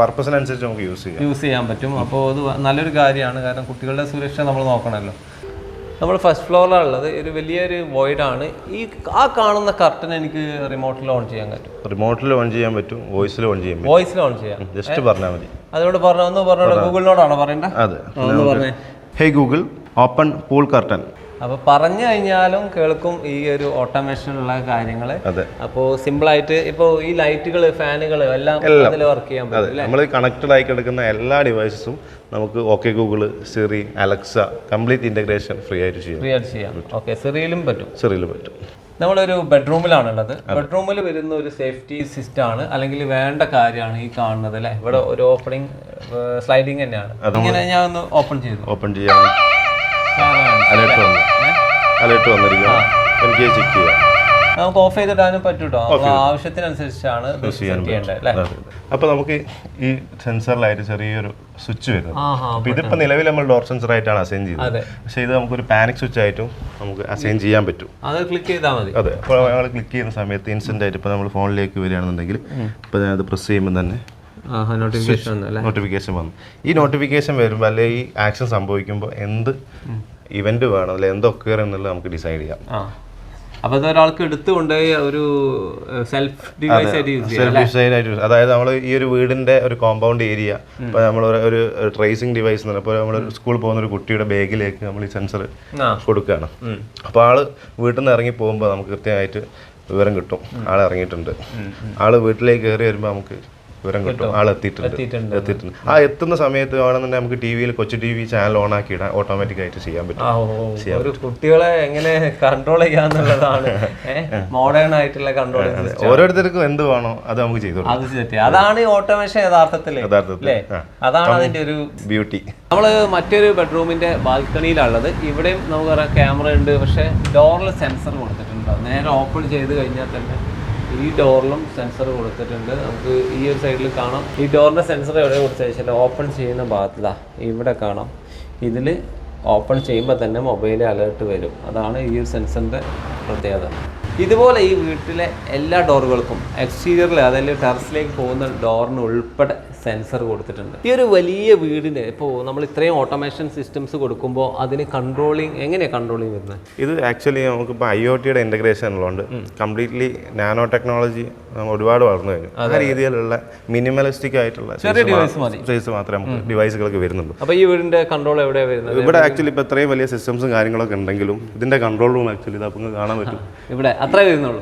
S2: പർപ്പസിനനുസരിച്ച് നമുക്ക് യൂസ് ചെയ്യാൻ പറ്റും.
S1: അപ്പോൾ അത് നല്ലൊരു കാര്യമാണ്. കാരണം കുട്ടികളുടെ സുരക്ഷ നമ്മൾ നോക്കണമല്ലോ. നമ്മൾ ഫസ്റ്റ് ഫ്ലോറിലുള്ളത് ഒരു വലിയൊരു വോയിഡാണ്. ആ കാണുന്ന കർട്ടൻ എനിക്ക് റിമോട്ടിൽ ഓൺ ചെയ്യാൻ പറ്റും, വോയിസിൽ ഓൺ ചെയ്യാം.
S2: ജസ്റ്റ് പറഞ്ഞാൽ മതി.
S1: അതുകൊണ്ട് പറഞ്ഞോ, ഗൂഗിളിനോടാണോ പറയണ്ടേ?
S2: അതെ, ഹേ ഗൂഗിൾ ഓപ്പൺ പൂൾ കർട്ടൻ.
S1: അപ്പോൾ പറഞ്ഞു കഴിഞ്ഞാലും കേൾക്കും ഈ ഒരു ഓട്ടോമേഷനുള്ള കാര്യങ്ങൾ. അപ്പോൾ സിമ്പിളായിട്ട് ഇപ്പോൾ ഈ ലൈറ്റുകൾ, ഫാനുകൾ എല്ലാം അതിൽ വർക്ക് ചെയ്യാൻ പറ്റും.
S2: നമ്മൾ കണക്റ്റഡ് ആയി കിടക്കുന്ന എല്ലാ ഡിവൈസസും നമുക്ക് okay Google, Siri, Alexa complete integration free ആയിട്ട് ചെയ്യാം. ഓക്കെ, സിറിയിലും പറ്റും. നമ്മളൊരു ബെഡ്റൂമിലാണുള്ളത്. ബെഡ്റൂമിൽ വരുന്ന ഒരു സേഫ്റ്റി സിസ്റ്റം ആണ്, അല്ലെങ്കിൽ വേണ്ട കാര്യമാണ് ഈ കാണുന്നത് അല്ലേ? ഇവിടെ ഒരു ഓപ്പണിംഗ് സ്ലൈഡിങ് തന്നെയാണ്. ഇങ്ങനെ ഞാൻ ഒന്ന് ഓപ്പൺ ചെയ്യാം. അലേർട്ട് വന്നിരിക്കുക. എനിക്ക് ചെക്ക് ചെയ്യാം.
S1: നമുക്ക് ഓഫ് ചെയ്തിടാനും പറ്റും കേട്ടോ. ആവശ്യത്തിനനുസരിച്ചാണ് ചെയ്യേണ്ടത് അല്ലേ?
S2: അപ്പൊ നമുക്ക് ഈ സെൻസറിലായിട്ട് ചെറിയൊരു സ്വിച്ച് വരുന്നത്. അപ്പൊ ഇതിപ്പോ നിലവിൽ നമ്മൾ ഡോർ സെൻസർ ആയിട്ടാണ് അസൈൻ ചെയ്തത്. പക്ഷെ ഇത് നമുക്കൊരു പാനിക് സ്വിച്ച് ആയിട്ടും നമുക്ക് അസൈൻ ചെയ്യാൻ പറ്റും.
S1: അത് ക്ലിക്ക് ചെയ്താൽ മതി.
S2: അതെ, അപ്പോൾ ഞങ്ങൾ ക്ലിക്ക് ചെയ്യുന്ന സമയത്ത് ഇൻസ്റ്റന്റ് ആയിട്ട് ഇപ്പൊ നമ്മൾ ഫോണിലേക്ക് വരികയാണെന്നുണ്ടെങ്കിൽ ഇപ്പൊ ഞാനത് പ്രസ് ചെയ്യുമ്പോൾ തന്നെ നോട്ടിഫിക്കേഷൻ വന്നു. ഈ നോട്ടിഫിക്കേഷൻ വരുമ്പോൾ അല്ലെ ഈ ആക്ഷൻ സംഭവിക്കുമ്പോൾ എന്ത് ഇവന്റ് വേണം അല്ലെ എന്ത് ഒക്കെയർ എന്നുള്ളത് നമുക്ക് ഡിസൈഡ് ചെയ്യാം.
S1: അപ്പോൾ അത് ഒരാൾക്ക് എടുത്തുകൊണ്ടുപോയി ഒരു സെൽഫ് ഡിവൈസ് ആയിട്ട് യൂസ് ചെയ്യാം.
S2: അതായത് നമ്മൾ ഈ ഒരു വീടിന്റെ ഒരു കോമ്പൗണ്ട് ഏരിയ ഇപ്പൊ നമ്മൾ ഒരു ട്രേസിംഗ് ഡിവൈസ് എന്ന് പറഞ്ഞാൽ നമ്മൾ സ്കൂളിൽ പോകുന്ന ഒരു കുട്ടിയുടെ ബാഗിലേക്ക് നമ്മൾ ഈ സെൻസർ കൊടുക്കുകയാണ്. അപ്പോൾ ആള് വീട്ടിൽ നിന്ന് ഇറങ്ങി പോകുമ്പോൾ നമുക്ക് കൃത്യമായിട്ട് വിവരം കിട്ടും ആൾ ഇറങ്ങിയിട്ടുണ്ട്. ആള് വീട്ടിലേക്ക് കയറി വരുമ്പോൾ നമുക്ക് വിവരം കിട്ടും ആൾ എത്തിയിട്ടുണ്ട്. ആ എത്തുന്ന സമയത്ത് വേണമെന്നുണ്ടെങ്കിൽ നമുക്ക് ടി വിയിൽ കൊച്ചു ടി വി ചാനൽ ഓൺ ആക്കി ഇടാൻ ഓട്ടോമാറ്റിക് ആയിട്ട് ചെയ്യാൻ പറ്റും.
S1: ഒരു കുട്ടികളെ എങ്ങനെ കൺട്രോൾ ചെയ്യാന്നുള്ളതാണ് മോഡേൺ ആയിട്ടുള്ള കൺട്രോൾ.
S2: ഓരോരുത്തർക്കും എന്ത് വേണോ അത് നമുക്ക് ചെയ്തു.
S1: അതാണ് ഈ ഓട്ടോമേഷൻ യഥാർത്ഥത്തിൽ. അതാണ് അതിന്റെ ഒരു
S2: ബ്യൂട്ടി.
S1: നമ്മള് മറ്റൊരു ബെഡ്റൂമിന്റെ ബാൽക്കണിയിലുള്ളത്. ഇവിടെയും നമുക്ക് ക്യാമറ ഉണ്ട്, പക്ഷെ ഡോറിൽ സെൻസർ കൊടുത്തിട്ടുണ്ട്. നേരെ ഓപ്പൺ ചെയ്ത് കഴിഞ്ഞാൽ തന്നെ ഈ ഡോറിലും സെൻസർ കൊടുത്തിട്ടുണ്ട്. നമുക്ക് ഈ ഒരു സൈഡിൽ കാണാം. ഈ ഡോറിൻ്റെ സെൻസർ എവിടെ കൊടുത്തു വെച്ചാൽ ഓപ്പൺ ചെയ്യുന്ന ഭാഗത്തിലാ ഇവിടെ കാണാം. ഇതിൽ ഓപ്പൺ ചെയ്യുമ്പോൾ തന്നെ മൊബൈൽ അലേർട്ട് വരും. അതാണ് ഈ ഒരു സെൻസറിൻ്റെ പ്രത്യേകത. ഇതുപോലെ ഈ വീട്ടിലെ എല്ലാ ഡോറുകൾക്കും എക്സ്റ്റീരിയറിൽ അതായത് ടെറസിലേക്ക് പോകുന്ന ഡോറിന് ഉൾപ്പെടെ സെൻസർ കൊടുത്തിട്ടുണ്ട്. ഈ ഒരു വലിയ വീടിന് ഇപ്പോൾ നമ്മൾ ഇത്രയും ഓട്ടോമേഷൻ സിസ്റ്റംസ് കൊടുക്കുമ്പോൾ അതിന് എങ്ങനെയാണ് കൺട്രോളിങ് വരുന്നത്?
S2: ഇത് ആക്ച്വലി നമുക്കിപ്പോൾ IoTയുടെ ഇൻ്റഗ്രേഷൻ ഉള്ളതുകൊണ്ട് കംപ്ലീറ്റ്ലി നാനോ ടെക്നോളജി ഒരുപാട് വളർന്നു കഴിഞ്ഞു. ആ രീതിയിലുള്ള മിനിമലിസ്റ്റിക് ആയിട്ടുള്ള ഡിവൈസ് മാത്രമേ നമുക്ക് ഡിവൈസുകളൊക്കെ വരുന്നുള്ളൂ.
S1: അപ്പോൾ ഈ വീടിൻ്റെ കൺട്രോൾ എവിടെയാണ് വരുന്നത്?
S2: ഇവിടെ ആക്ച്വലി ഇപ്പോൾ ഇത്രയും വലിയ സിസ്റ്റംസും കാര്യങ്ങളൊക്കെ ഉണ്ടെങ്കിലും ഇതിൻ്റെ കൺട്രോൾ റൂം ആക്ച്വലി ഇത് നമുക്ക് കാണാൻ പറ്റും.
S1: ഇവിടെ അത്രേ വരുന്നുള്ളൂ.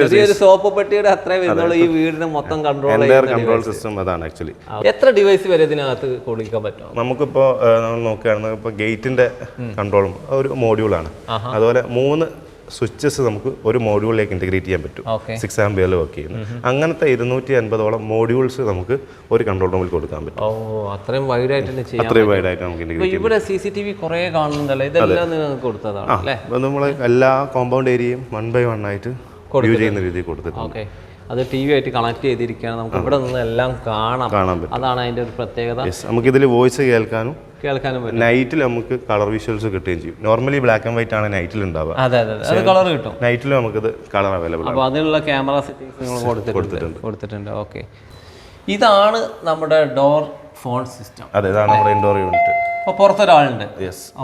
S1: ചെറിയൊരു സോപ്പ് പെട്ടിയുടെ അത്രേ വരുന്നുള്ളൂ. ഈ വീടിന് മൊത്തം
S2: കൺട്രോൾ സിസ്റ്റം അതാണ്.
S1: എത്ര ഡിവൈസ് വരെ ഇതിനകത്ത് കൊടുക്കാൻ പറ്റും?
S2: നമുക്കിപ്പോൾ നമ്മൾ നോക്കുകയാണെങ്കിൽ ഇപ്പോൾ ഗേറ്റിന്റെ കൺട്രോളും ഒരു മോഡ്യൂളാണ്. അതുപോലെ 3 സ്വിച്ചസ് നമുക്ക് ഒരു മോഡ്യൂളിലേക്ക് ഇന്റഗ്രേറ്റ് ചെയ്യാൻ പറ്റും. 6 ആംപിയറിൽ വർക്ക് ചെയ്യുന്നു. അങ്ങനത്തെ 250ഓളം മോഡ്യൂൾസ് നമുക്ക് ഒരു കൺട്രോൾ റൂമിൽ കൊടുക്കാൻ പറ്റും.
S1: അത്രയും വൈഡായിട്ട്
S2: നമുക്ക് ഇന്റഗ്രേറ്റ് ചെയ്യാം.
S1: ഇവിടെ CCTV കുറേ കാണുന്നുണ്ടല്ലോ, ഇതെല്ലാം നിങ്ങൾക്ക് കൊടുത്തതാണ് അല്ലേ?
S2: നമ്മൾ എല്ലാ കോമ്പൗണ്ട് ഏരിയയും 1 by 1 ആയിട്ട് വ്യൂ ചെയ്യുന്ന രീതിയിൽ കൊടുത്തിട്ടുണ്ട്.
S1: അത് TV ആയിട്ട് കണക്ട് ചെയ്തിരിക്കുകയാണ്. നമുക്ക് ഇവിടെ നിന്ന് എല്ലാം കാണാൻ പറ്റും. അതാണ് അതിന്റെ ഒരു പ്രത്യേകത.
S2: നമുക്ക് ഇതിൽ വോയിസ് കേൾക്കാനും
S1: പറ്റും.
S2: നൈറ്റിൽ നമുക്ക് കളർ വിഷ്വൽസ് കിട്ടുകയും ചെയ്യും. നോർമലി ബ്ലാക്ക് ആൻഡ് വൈറ്റ് ആണ് നൈറ്റിൽ ഉണ്ടാവുക.
S1: കളർ കിട്ടും.
S2: നൈറ്റിൽ നമുക്കത് കളർ അവൈലബിൾ ആണ്.
S1: അപ്പോൾ അതിനുള്ള ക്യാമറ സെറ്റിംഗ്സ് കൊടുത്തിട്ടുണ്ട്. ഓക്കെ, ഇതാണ് നമ്മുടെ ഡോർ ഫോൺ സിസ്റ്റം.
S2: അതെ, ഇതാണ് നമ്മുടെ ഇൻഡോർ യൂണിറ്റ്.
S1: അപ്പോൾ പുറത്തൊരാളുണ്ട്.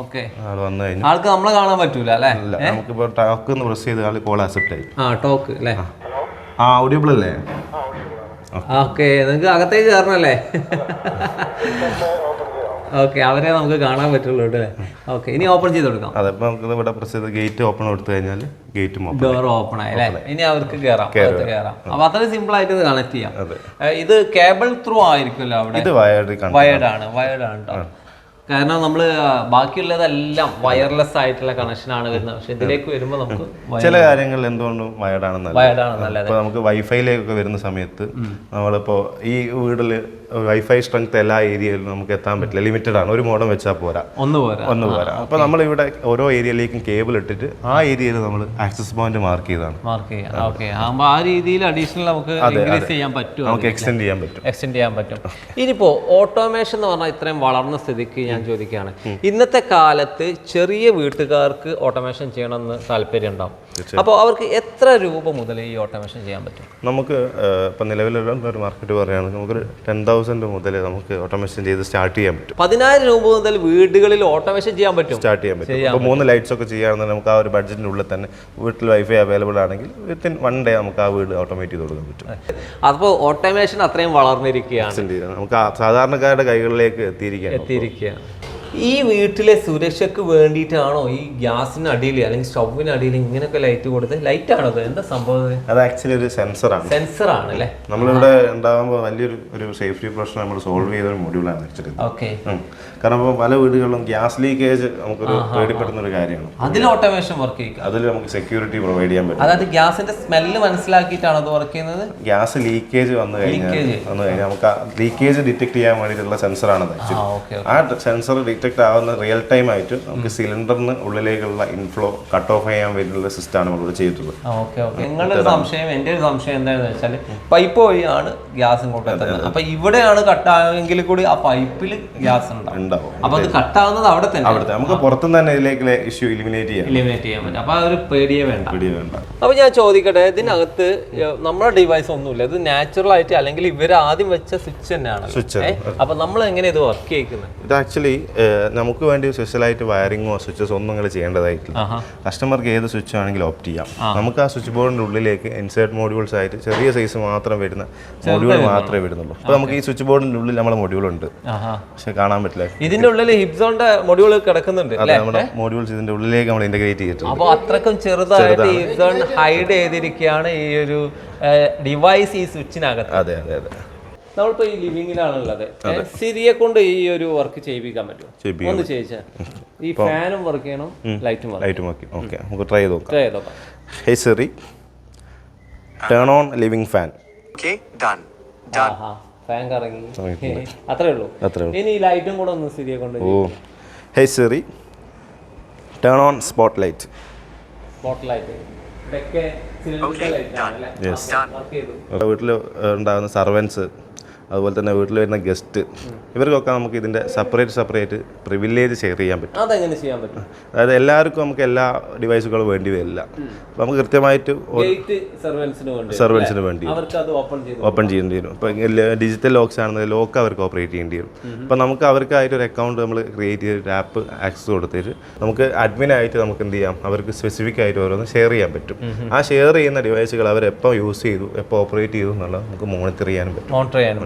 S2: ഓക്കെ, വന്നു കഴിഞ്ഞാൽ
S1: ആൾക്ക് നമ്മളെ കാണാൻ പറ്റൂല അല്ലേ?
S2: നമുക്കിപ്പോൾ ടോക്ക് ഒന്ന് പ്രസ് ചെയ്ത് ആൾ കോൾ അക്സെപ്റ്റ് ആയി.
S1: ടോക്ക് അല്ലേ?
S2: ഓഡിയബിൾ അല്ലേ?
S1: ഓക്കെ, നിങ്ങൾക്ക് അകത്തേക്ക് കയറണല്ലേ? ഓക്കെ, അവരെ നമുക്ക് കാണാൻ പറ്റുള്ളൂ അല്ലേ? ഓക്കെ, ഇനി ഓപ്പൺ ചെയ്ത് കൊടുക്കാം.
S2: അതെ, ഇപ്പം നമുക്ക് ഇവിടെ പ്രസ് ചെയ്ത് ഗേറ്റ് ഓപ്പൺ കൊടുത്തു കഴിഞ്ഞാൽ
S1: ഡോർ ഓപ്പൺ ആയി അല്ലേ? ഇനി അവർക്ക് കയറാം. അപ്പൊ അത്രയും സിമ്പിൾ ആയിട്ട് ഇത് കണക്ട് ചെയ്യാം. ഇത് കേബിൾ ത്രൂ ആയിരിക്കുമല്ലോ അവിടെ?
S2: ഇത്
S1: വയർഡാണ് കേട്ടോ. കാരണം നമ്മൾ ബാക്കിയുള്ളതെല്ലാം വയർലെസ് ആയിട്ടുള്ള കണക്ഷനാണ് വരുന്നത്. പക്ഷെ ഇതിലേക്ക് വരുമ്പോൾ നമുക്ക്
S2: ചില കാര്യങ്ങൾ എന്തുകൊണ്ടും വയർഡാണ് നല്ലത്. നമുക്ക് വൈഫൈയിലേക്കൊക്കെ വരുന്ന സമയത്ത് നമ്മളിപ്പോ ഈ വീട്ടിൽ വൈഫൈ സ്ട്രെങ്ത് എല്ലാ ഏരിയയിലും നമുക്ക് എത്താൻ പറ്റില്ല, ലിമിറ്റഡ് ആണ്. ഒരു മോഡം വെച്ചാൽ പോരാ, ഒന്ന് പോരാ. അപ്പൊ നമ്മളിവിടെ ഓരോ ഏരിയയിലേക്കും കേബിൾ ഇട്ടിട്ട് ആ ഏരിയയിൽ നമ്മൾ ആക്സസ് പോയിന്റ് മാർക്ക് ചെയ്താണ്.
S1: ആ രീതിയിൽ അഡീഷണൽ നമുക്ക്
S2: എക്സ്റ്റെൻഡ് ചെയ്യാൻ പറ്റും.
S1: ഇനിയിപ്പോ ഓട്ടോമേഷൻ എന്ന് പറഞ്ഞാൽ ഇത്രയും വളർന്ന സ്ഥിതിക്ക് ഞാൻ ചോദിക്കുകയാണ്, ഇന്നത്തെ കാലത്ത് ചെറിയ വീട്ടുകാർക്ക് ഓട്ടോമേഷൻ ചെയ്യണമെന്ന് താല്പര്യം ഉണ്ടാവും. അപ്പോൾ അവർക്ക് എത്ര രൂപ മുതൽ ഈ ഓട്ടോമേഷൻ ചെയ്യാൻ പറ്റും?
S2: നമുക്ക് ഇപ്പം നിലവിലുള്ള ഒരു മാർക്കറ്റ് പറയുകയാണെങ്കിൽ നമുക്കൊരു 10,000 മുതൽ നമുക്ക് ഓട്ടോമേഷൻ ചെയ്ത് സ്റ്റാർട്ട് ചെയ്യാൻ പറ്റും.
S1: 10,000 രൂപ മുതൽ വീടുകളിൽ ഓട്ടോമേഷൻ ചെയ്യാൻ പറ്റും.
S2: അപ്പോൾ 3 ലൈറ്റ്സ് ഒക്കെ ചെയ്യാണെന്നുണ്ടെങ്കിൽ നമുക്ക് ആ ഒരു ബഡ്ജറ്റിൻ്റെ ഉള്ളിൽ തന്നെ വീട്ടിൽ വൈഫൈ അവൈലബിൾ ആണെങ്കിൽ വിത്തിൻ 1 ഡേ നമുക്ക് ആ വീട് ഓട്ടോമേറ്റ് ചെയ്ത് കൊടുക്കാൻ പറ്റും.
S1: അപ്പോൾ ഓട്ടോമേഷൻ അത്രയും വളർന്നിരിക്കുകയാണ്,
S2: നമുക്ക് സാധാരണക്കാരുടെ കൈകളിലേക്ക് എത്തിയിരിക്കുകയാണ്.
S1: ഈ വീട്ടിലെ സുരക്ഷയ്ക്ക് വേണ്ടിയിട്ടാണോ ഈ ഗ്യാസിന് അടിയിൽ അല്ലെങ്കിൽ സ്റ്റൗവിന് അടിയിൽ ഇങ്ങനെയൊക്കെ ലൈറ്റ് കൊടുത്ത്? ലൈറ്റ് ആണോ? എന്താ സംഭവം?
S2: അത് ആക്ച്വലി ഒരു സെൻസറാണ്
S1: അല്ലേ?
S2: നമ്മളിവിടെ ഉണ്ടാകുമ്പോൾ വലിയൊരു സേഫ്റ്റി പ്രശ്നം നമ്മൾ സോൾവ് ചെയ്ത ഒരു മൊഡ്യൂളാണ് ആക്ച്വലി. കാരണം ഇപ്പോൾ പല വീടുകളിലും ഗ്യാസ് ലീക്കേജ് നമുക്കൊരു പേടിപ്പെടുന്ന ഒരു കാര്യമാണ്.
S1: അതിൽ ഓട്ടോമേഷൻ വർക്ക് ചെയ്യും.
S2: അതിൽ നമുക്ക് സെക്യൂരിറ്റി പ്രൊവൈഡ് ചെയ്യാൻ പറ്റും.
S1: അതായത് ഗ്യാസിന്റെ സ്മെല്ല് മനസ്സിലാക്കിയിട്ടാണ് അത് വർക്ക് ചെയ്യുന്നത്.
S2: ഗ്യാസ് ലീക്കേജ് വന്നു കഴിഞ്ഞാൽ നമുക്ക് ആ ലീക്കേജ് ഡിറ്റക്ട് ചെയ്യാൻ വേണ്ടിയിട്ടുള്ള സെൻസറാണ്. ആ സെൻസർ ഡിറ്റക്ട് ആവുന്ന റിയൽ ടൈം ആയിട്ട് നമുക്ക് സിലിണ്ടറിന് ഉള്ളിലേക്കുള്ള ഇൻഫ്ലോ കട്ട് ഓഫ് ചെയ്യാൻ വേണ്ടിയുള്ള സിസ്റ്റമാണ് നമ്മളിവിടെ ചെയ്തിട്ടുള്ളത്.
S1: Okay okay. നിങ്ങളുടെ ഒരു സംശയം, എൻ്റെ ഒരു സംശയം എന്താണെന്ന് വെച്ചാൽ പൈപ്പ് വഴിയാണ് ഗ്യാസ് ഇങ്ങോട്ട് എത്തുന്നത്. അപ്പൊ ഇവിടെയാണ് കട്ടായെങ്കിൽ കൂടി ആ പൈപ്പിൽ ഗ്യാസ് ഉണ്ടാവും. അപ്പൊ അത് കട്ടാവുന്നത് അവിടെ തന്നെ
S2: നമുക്ക് പുറത്തുനിന്ന് തന്നെ ഇതിലേക്ക് ഇഷ്യൂ എലിമിനേറ്റ്
S1: ചെയ്യാൻ പറ്റും. അപ്പൊ ആ ഒരു പേടിയേ വേണ്ട. അപ്പൊ ഞാൻ ചോദിക്കട്ടെ, ഇതിനകത്ത് നമ്മുടെ ഡിവൈസ് ഒന്നുമില്ല, ഇത് നാച്ചുറൽ ആയിട്ട് അല്ലെങ്കിൽ ഇവർ ആദ്യം വെച്ച സ്വിച്ച് തന്നെയാണ്. അപ്പൊ നമ്മൾ എങ്ങനെ ഇത് വർക്ക് ചെയ്യിക്കുന്നത്?
S2: ഇത് ആക്ച്വലി നമുക്ക് വേണ്ടി സ്പെഷ്യലായിട്ട് വയറിങ്ങോ സ്വിച്ചസ് ഒന്നും നിങ്ങൾ ചെയ്യേണ്ടതായിട്ടില്ല. കസ്റ്റമർക്ക് ഏത് സ്വിച്ച് ആണെങ്കിലും ഓപ്റ്റ് ചെയ്യാം. നമുക്ക് ആ സ്വിച്ച് ബോർഡിന്റെ ഉള്ളിലേക്ക് ഇൻസേർട്ട് മോഡ്യൂൾസ് ആയിട്ട് ചെറിയ സൈസ് മാത്രം വരുന്ന മോഡ്യൂൾ മാത്രമേ വരുന്നുള്ളൂ. അപ്പൊ നമുക്ക് ഈ സ്വിച്ച് ബോർഡിന്റെ ഉള്ളിൽ നമ്മളെ മൊഡ്യൂൾ ഉണ്ട്, പക്ഷെ കാണാൻ പറ്റില്ല.
S1: ഇതിന്റെ ഉള്ളിൽ ഹിപ്സോന്റെ മൊഡ്യൂൾ കിടക്കുന്നുണ്ട്.
S2: നമ്മുടെ മോഡ്യൂൾസ് ഇതിന്റെ ഉള്ളിലേക്ക് നമ്മൾ ഇന്റഗ്രേറ്റ് ചെയ്തിട്ടുണ്ട്.
S1: അപ്പൊ അത്രക്കും ചെറുതായിട്ട് ഹിപ്സോൺ ഹൈഡ് ചെയ്തിരിക്കുകയാണ് ഈ ഒരു ഡിവൈസ് ഈ സ്വിച്ചിനകത്ത്.
S2: അതെ അതെ അതെ.
S1: നമ്മളിപ്പോ ഈ ലിവിങ്ങിലാണുള്ളത്. സിരിയെ കൊണ്ട് ഈ ഒരു വർക്ക് ചെയ്യിപ്പിക്കാൻ പറ്റുമോ? ഒന്ന് ചെയ്യിച്ചാൽ ഈ ഫാനും വർക്ക് ചെയ്യണം, ലൈറ്റും
S2: വർക്ക്. ഓക്കെ, നമുക്ക് ട്രൈ ചെയ്ത് നോക്കാം. Hey Siri, turn on living fan.
S3: Okay, done.
S1: Fan കറങ്ങി, അത്രേ ഉള്ളൂ. ഇനി ലൈറ്റും കൂടെ ഒന്ന് സിരിയെ കൊണ്ട്.
S2: Oh, hey Siri, turn on spotlight. വീട്ടിൽ ഉണ്ടാകുന്ന സർവൻസ്, അതുപോലെ തന്നെ വീട്ടിൽ വരുന്ന ഗസ്റ്റ്, ഇവർക്കൊക്കെ നമുക്ക് ഇതിൻ്റെ സെപ്പറേറ്റ് പ്രിവിലേജ് ഷെയർ ചെയ്യാൻ പറ്റും.
S1: അതെങ്ങനെ ചെയ്യാൻ പറ്റും?
S2: അതായത് എല്ലാവർക്കും നമുക്ക് എല്ലാ ഡിവൈസുകളും വേണ്ടി വരില്ല. അപ്പോൾ നമുക്ക് കൃത്യമായിട്ട് സർവൻസിന് വേണ്ടി ഓപ്പൺ ചെയ്യേണ്ടി വരും. ഇപ്പോൾ ഡിജിറ്റൽ ലോക്സ് ആണെന്ന് ലോക്ക് അവർക്ക് ഓപ്പറേറ്റ് ചെയ്യേണ്ടി വരും. അപ്പോൾ നമുക്ക് അവർക്കായിട്ട് ഒരു അക്കൗണ്ട് നമ്മൾ ക്രിയേറ്റ് ചെയ്തിട്ട് ആപ്പ് ആക്സസ് കൊടുത്തിട്ട് നമുക്ക് അഡ്മിനായിട്ട് നമുക്ക് എന്ത് ചെയ്യാം, അവർക്ക് സ്പെസിഫിക് ആയിട്ട് ഓരോന്ന് ഷെയർ ചെയ്യാൻ പറ്റും. ആ ഷെയർ ചെയ്യുന്ന ഡിവൈസുകൾ അവർ എപ്പോൾ യൂസ് ചെയ്തു, എപ്പോൾ ഓപ്പറേറ്റ് ചെയ്തു എന്നുള്ളത് നമുക്ക് മോണിറ്റർ ചെയ്യാനും പറ്റും.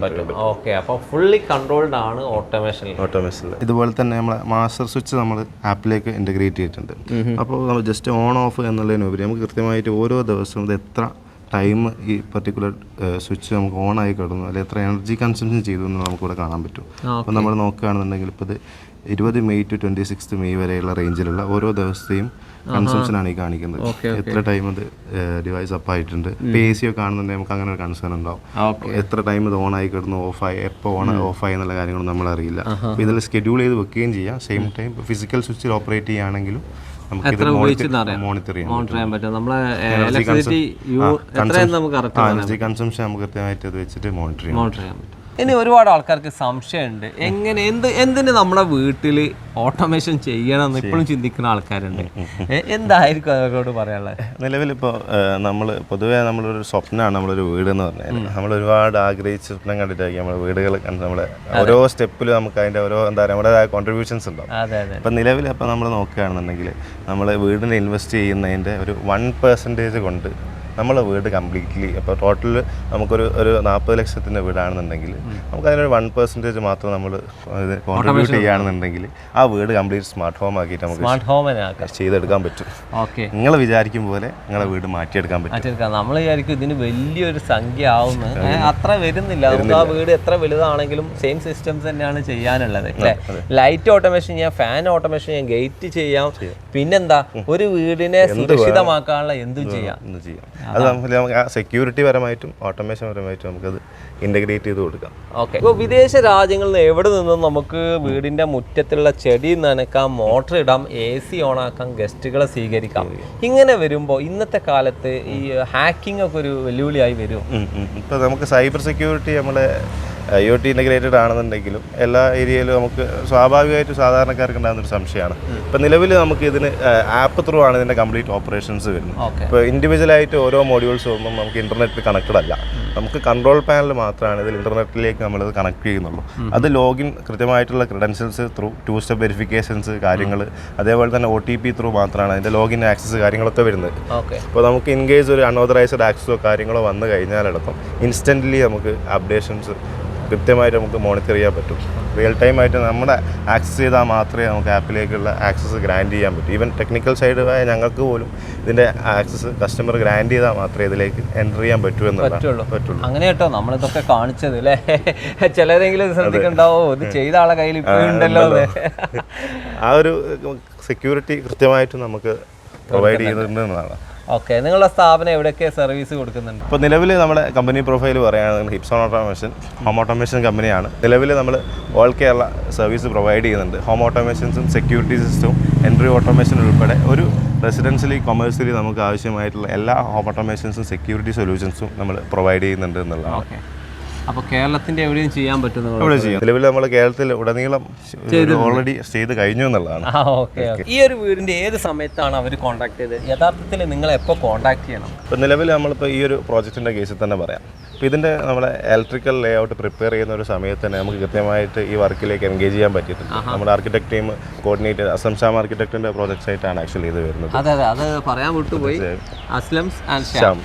S1: ഓക്കെ, അപ്പോൾ ഫുള്ളി കൺട്രോൾഡ് ആണ് ഓട്ടോമേഷൻ.
S2: ഇതുപോലെ തന്നെ നമ്മളെ മാസ്റ്റർ സ്വിച്ച് നമ്മൾ ആപ്പിലേക്ക് ഇൻ്റഗ്രേറ്റ് ചെയ്തിട്ടുണ്ട്. അപ്പോൾ നമ്മൾ ജസ്റ്റ് ഓൺ ഓഫ് എന്നുള്ളതിനുപരി നമുക്ക് കൃത്യമായിട്ട് ഓരോ ദിവസവും ഇത് എത്ര ടൈം ഈ പർട്ടിക്കുലർ സ്വിച്ച് നമുക്ക് ഓൺ ആയി കിടന്നു, അല്ലെങ്കിൽ എത്ര എനർജി കൺസംഷൻ ചെയ്തു എന്ന് നമുക്കിവിടെ കാണാൻ പറ്റും. അപ്പോൾ നമ്മൾ നോക്കുകയാണെന്നുണ്ടെങ്കിൽ ഇപ്പോൾ ഇത് 20 മെയ് ടു 26 മെയ് വരെയുള്ള റേഞ്ചിലുള്ള ഓരോ ദിവസത്തെയും കൺസംഷനാണ് ഈ കാണിക്കുന്നത്. എത്ര ടൈം അത് ഡിവൈസ് അപ്പ് ആയിട്ടുണ്ട്. ഇപ്പോൾ AC ഒക്കെ കാണുന്നുണ്ടെങ്കിൽ നമുക്ക് അങ്ങനെ ഒരു കൺസേൺ ഉണ്ടാവും. എത്ര ടൈം ഇത് ഓൺ ആയി കിടന്നു, ഓഫായി, എപ്പോൾ ഓഫായി എന്നുള്ള കാര്യങ്ങളും നമ്മൾ അറിയില്ല. അപ്പോൾ ഇതിൽ ഷെഡ്യൂൾ ചെയ്ത് വെക്കുകയും ചെയ്യാം. സെയിം ടൈം ഫിസിക്കൽ സ്വിച്ചിൽ ഓപ്പറേറ്റ് ചെയ്യുകയാണെങ്കിലും നമുക്ക് മോണിറ്റർ ചെയ്യാൻ പറ്റും. എനർജി കൺസംഷൻ നമുക്ക് കൃത്യമായിട്ട് ഇത് വെച്ചിട്ട് മോണിറ്റർ ചെയ്യാൻ പറ്റും.
S1: ഇനി ഒരുപാട് ആൾക്കാർക്ക് സംശയമുണ്ട്, എന്തിന് നമ്മുടെ വീട്ടിൽ ഓട്ടോമേഷൻ ചെയ്യണമെന്ന് ഇപ്പോഴും ചിന്തിക്കുന്ന ആൾക്കാരുണ്ട്. എന്തായിരിക്കും അവരോട് പറയാനുള്ളത്?
S2: നിലവിലിപ്പോൾ നമ്മൾ പൊതുവേ നമ്മളൊരു സ്വപ്നമാണ് നമ്മളൊരു വീട് എന്ന് പറഞ്ഞാൽ. നമ്മൾ ഒരുപാട് ആഗ്രഹിച്ച് സ്വപ്നം കണ്ടിട്ടായിരിക്കും നമ്മൾ വീടുകൾ നമ്മളെ ഓരോ സ്റ്റെപ്പിലും നമുക്ക് അതിൻ്റെ ഓരോ എന്താ പറയുക നമ്മുടേതായ കോൺട്രിബ്യൂഷൻസ് ഉണ്ടാവും. ഇപ്പം നിലവിൽ ഇപ്പോൾ നമ്മൾ നോക്കുകയാണെന്നുണ്ടെങ്കിൽ നമ്മൾ വീടിന് ഇൻവെസ്റ്റ് ചെയ്യുന്നതിൻ്റെ ഒരു 1% കൊണ്ട് നമ്മളെ വീട് കംപ്ലീറ്റ്ലി ഇപ്പോൾ ടോട്ടൽ നമുക്കൊരു 40 ലക്ഷത്തിൻ്റെ വീടാണെന്നുണ്ടെങ്കിൽ നമുക്ക് അതിനൊരു 1% മാത്രം നമ്മൾ കോൺട്രിബ്യൂട്ട് ചെയ്യുകയാണെന്നുണ്ടെങ്കിൽ ആ വീട് കംപ്ലീറ്റ് സ്മാർട്ട് ഹോം ആക്കിയിട്ട് നമുക്ക് ചെയ്തെടുക്കാൻ പറ്റും. നിങ്ങൾ വിചാരിക്കും പോലെ നിങ്ങളെ വീട് മാറ്റിയെടുക്കാൻ പറ്റും.
S1: നമ്മൾ വിചാരിക്കും ഇതിന് വലിയൊരു സംഖ്യ ആവുന്നു, അത്ര വരുന്നില്ല. നമുക്ക് ആ വീട് എത്ര വലുതാണെങ്കിലും സെയിം സിസ്റ്റംസ് തന്നെയാണ് ചെയ്യാനുള്ളത്. ലൈറ്റ് ഓട്ടോമേഷൻ ചെയ്യാം, ഫാൻ ഓട്ടോമേഷൻ ചെയ്യാം, ഗേറ്റ് ചെയ്യാം, പിന്നെന്താ ഒരു വീടിനെ സുരക്ഷിതമാക്കാനുള്ള എന്തും ചെയ്യാം.
S2: അത് നമുക്ക് സെക്യൂരിറ്റി പരമായിട്ടും ഓട്ടോമേഷൻ പരമായിട്ടും നമുക്കത് ഇൻ്റഗ്രേറ്റ് ചെയ്ത് കൊടുക്കാം.
S1: ഓക്കെ, ഇപ്പോൾ വിദേശ രാജ്യങ്ങളിൽ നിന്ന് എവിടെ നിന്നും നമുക്ക് വീടിൻ്റെ മുറ്റത്തുള്ള ചെടി നനക്കാം, മോട്ടർ ഇടാം, AC ഓണാക്കാം, ഗസ്റ്റുകളെ സ്വീകരിക്കാം. ഇങ്ങനെ വരുമ്പോൾ ഇന്നത്തെ കാലത്ത് ഈ ഹാക്കിംഗ് ഒക്കെ ഒരു വെല്ലുവിളിയായി വരും.
S2: ഇപ്പോൾ നമുക്ക് സൈബർ സെക്യൂരിറ്റി നമ്മളെ IoT ഇൻ്റഗ്രേറ്റഡ് ആണെന്നുണ്ടെങ്കിലും എല്ലാ ഏരിയയിലും നമുക്ക് സ്വാഭാവികമായിട്ടും സാധാരണക്കാർക്ക് ഉണ്ടാകുന്നൊരു സംശയമാണ്. ഇപ്പോൾ നിലവിൽ നമുക്ക് ഇതിന് ആപ്പ് ത്രൂ ആണ് ഇതിൻ്റെ കംപ്ലീറ്റ് ഓപ്പറേഷൻസ് വരുന്നത്. ഇപ്പോൾ ഇൻഡിവിജ്വലായിട്ട് ഓരോ മോഡ്യൂൾസ് ഒന്നും നമുക്ക് ഇൻ്റർനെറ്റിൽ കണക്റ്റഡ് അല്ല. നമുക്ക് കൺട്രോൾ പാനൽ മാത്രമാണ് ഇതിൽ ഇൻ്റർനെറ്റിലേക്ക് നമ്മളത് കണക്ട് ചെയ്യുന്നുള്ളൂ. അത് ലോഗിൻ കൃത്യമായിട്ടുള്ള ക്രെഡൻഷ്യൽസ് ത്രൂ 2 സ്റ്റെപ്പ് വെരിഫിക്കേഷൻസ് കാര്യങ്ങൾ, അതേപോലെ തന്നെ OTP ത്രൂ മാത്രമാണ് അതിൻ്റെ ലോഗിൻ ആക്സസ് കാര്യങ്ങളൊക്കെ വരുന്നത്. അപ്പോൾ നമുക്ക് ഇൻ കേസ് ഒരു അൺഓതറൈസ്ഡ് ആക്സസോ കാര്യങ്ങളോ വന്നു കഴിഞ്ഞാലടക്കം ഇൻസ്റ്റൻ്റ്ലി നമുക്ക് അപ്ഡേഷൻസ് കൃത്യമായിട്ട് നമുക്ക് മോണിറ്റർ ചെയ്യാൻ പറ്റും. റിയൽ ടൈം ആയിട്ട് നമ്മുടെ ആക്സസ് ചെയ്താൽ മാത്രമേ നമുക്ക് ആപ്പിലേക്കുള്ള ആക്സസ് ഗ്രാൻഡ് ചെയ്യാൻ പറ്റൂ. ഈവൻ ടെക്നിക്കൽ സൈഡായ ഞങ്ങൾക്ക് പോലും ഇതിൻ്റെ ആക്സസ് കസ്റ്റമർ ഗ്രാൻഡ് ചെയ്താൽ മാത്രമേ ഇതിലേക്ക് എൻ്റർ ചെയ്യാൻ പറ്റുള്ളൂ.
S1: അങ്ങനെ കേട്ടോ നമ്മളിതൊക്കെ കാണിച്ചത് അല്ലേ. ചിലരെങ്കിലും ശ്രദ്ധിക്കണ്ടാവോ ഇത് ചെയ്ത ആളെ കയ്യിൽ ഇപ്പോൾ ഉണ്ടല്ലോ.
S2: ആ ഒരു സെക്യൂരിറ്റി കൃത്യമായിട്ട് നമുക്ക് പ്രൊവൈഡ് ചെയ്യുന്നുണ്ട് എന്നതാണ്.
S1: ഓക്കെ, നിങ്ങളുടെ സ്ഥാപനം എവിടെയൊക്കെ സർവീസ് കൊടുക്കുന്നുണ്ട്?
S2: ഇപ്പോൾ നിലവിൽ നമ്മുടെ കമ്പനി പ്രൊഫൈൽ പറയുകയാണെങ്കിൽ ഹിപ്സോൺ ഓട്ടോമേഷൻ ഹോം ഓട്ടോമേഷൻ കമ്പനിയാണ്. നിലവിൽ നമ്മൾ ഓൾ കേരള സർവീസ് പ്രൊവൈഡ് ചെയ്യുന്നുണ്ട്. ഹോം ഓട്ടോമേഷൻസും സെക്യൂരിറ്റി സിസ്റ്റവും എൻട്രി ഓട്ടോമേഷൻ ഉൾപ്പെടെ ഒരു റെസിഡൻഷ്യലി കൊമേഴ്സ്യലി നമുക്ക് ആവശ്യമായിട്ടുള്ള എല്ലാ ഹോം ഓട്ടോമേഷൻസും സെക്യൂരിറ്റി സൊല്യൂഷൻസും നമ്മൾ പ്രൊവൈഡ് ചെയ്യുന്നുണ്ട് എന്നുള്ളതാണ്.
S1: ഓക്കെ, അപ്പോൾ കേരളത്തിൻ്റെ എവിടെയും ചെയ്യാൻ പറ്റുന്ന
S2: ഇവിടെ ചെയ്യും. നിലവിൽ നമ്മൾ കേരളത്തിൽ ഉടനീളം ഓൾറെഡി ചെയ്ത് കഴിഞ്ഞു എന്നുള്ളതാണ്.
S1: ഓക്കെ. ഈ ഒരു വീടിൻ്റെ ഏത് സമയത്താണ് അവർ കോൺടാക്ട് ചെയ്തത്? യഥാർത്ഥത്തിൽ നിങ്ങൾ എപ്പോൾ കോൺടാക്ട് ചെയ്യണം?
S2: ഇപ്പോൾ നിലവിൽ നമ്മളിപ്പോൾ ഈ ഒരു പ്രോജക്റ്റിൻ്റെ കേസിൽ തന്നെ പറയാം. അപ്പോൾ ഇതിൻ്റെ നമ്മുടെ ഇലക്ട്രിക്കൽ ലേ ഔട്ട് പ്രിപ്പയർ ചെയ്യുന്ന ഒരു സമയത്ത് തന്നെ നമുക്ക് കൃത്യമായിട്ട് ഈ വർക്കിലേക്ക് എൻഗേജ് ചെയ്യാൻ പറ്റിയിട്ടുണ്ട്. നമ്മുടെ architect team coordinate Aslam Sham ആർക്കിടെക്ടിൻ്റെ പ്രോജക്റ്റ് ആയിട്ടാണ് ആക്ച്വലി ഇത് വരുന്നത്.
S1: അതെ, അത് പറയാൻ വിട്ടുപോയി. അസ്ലം
S2: ഷാം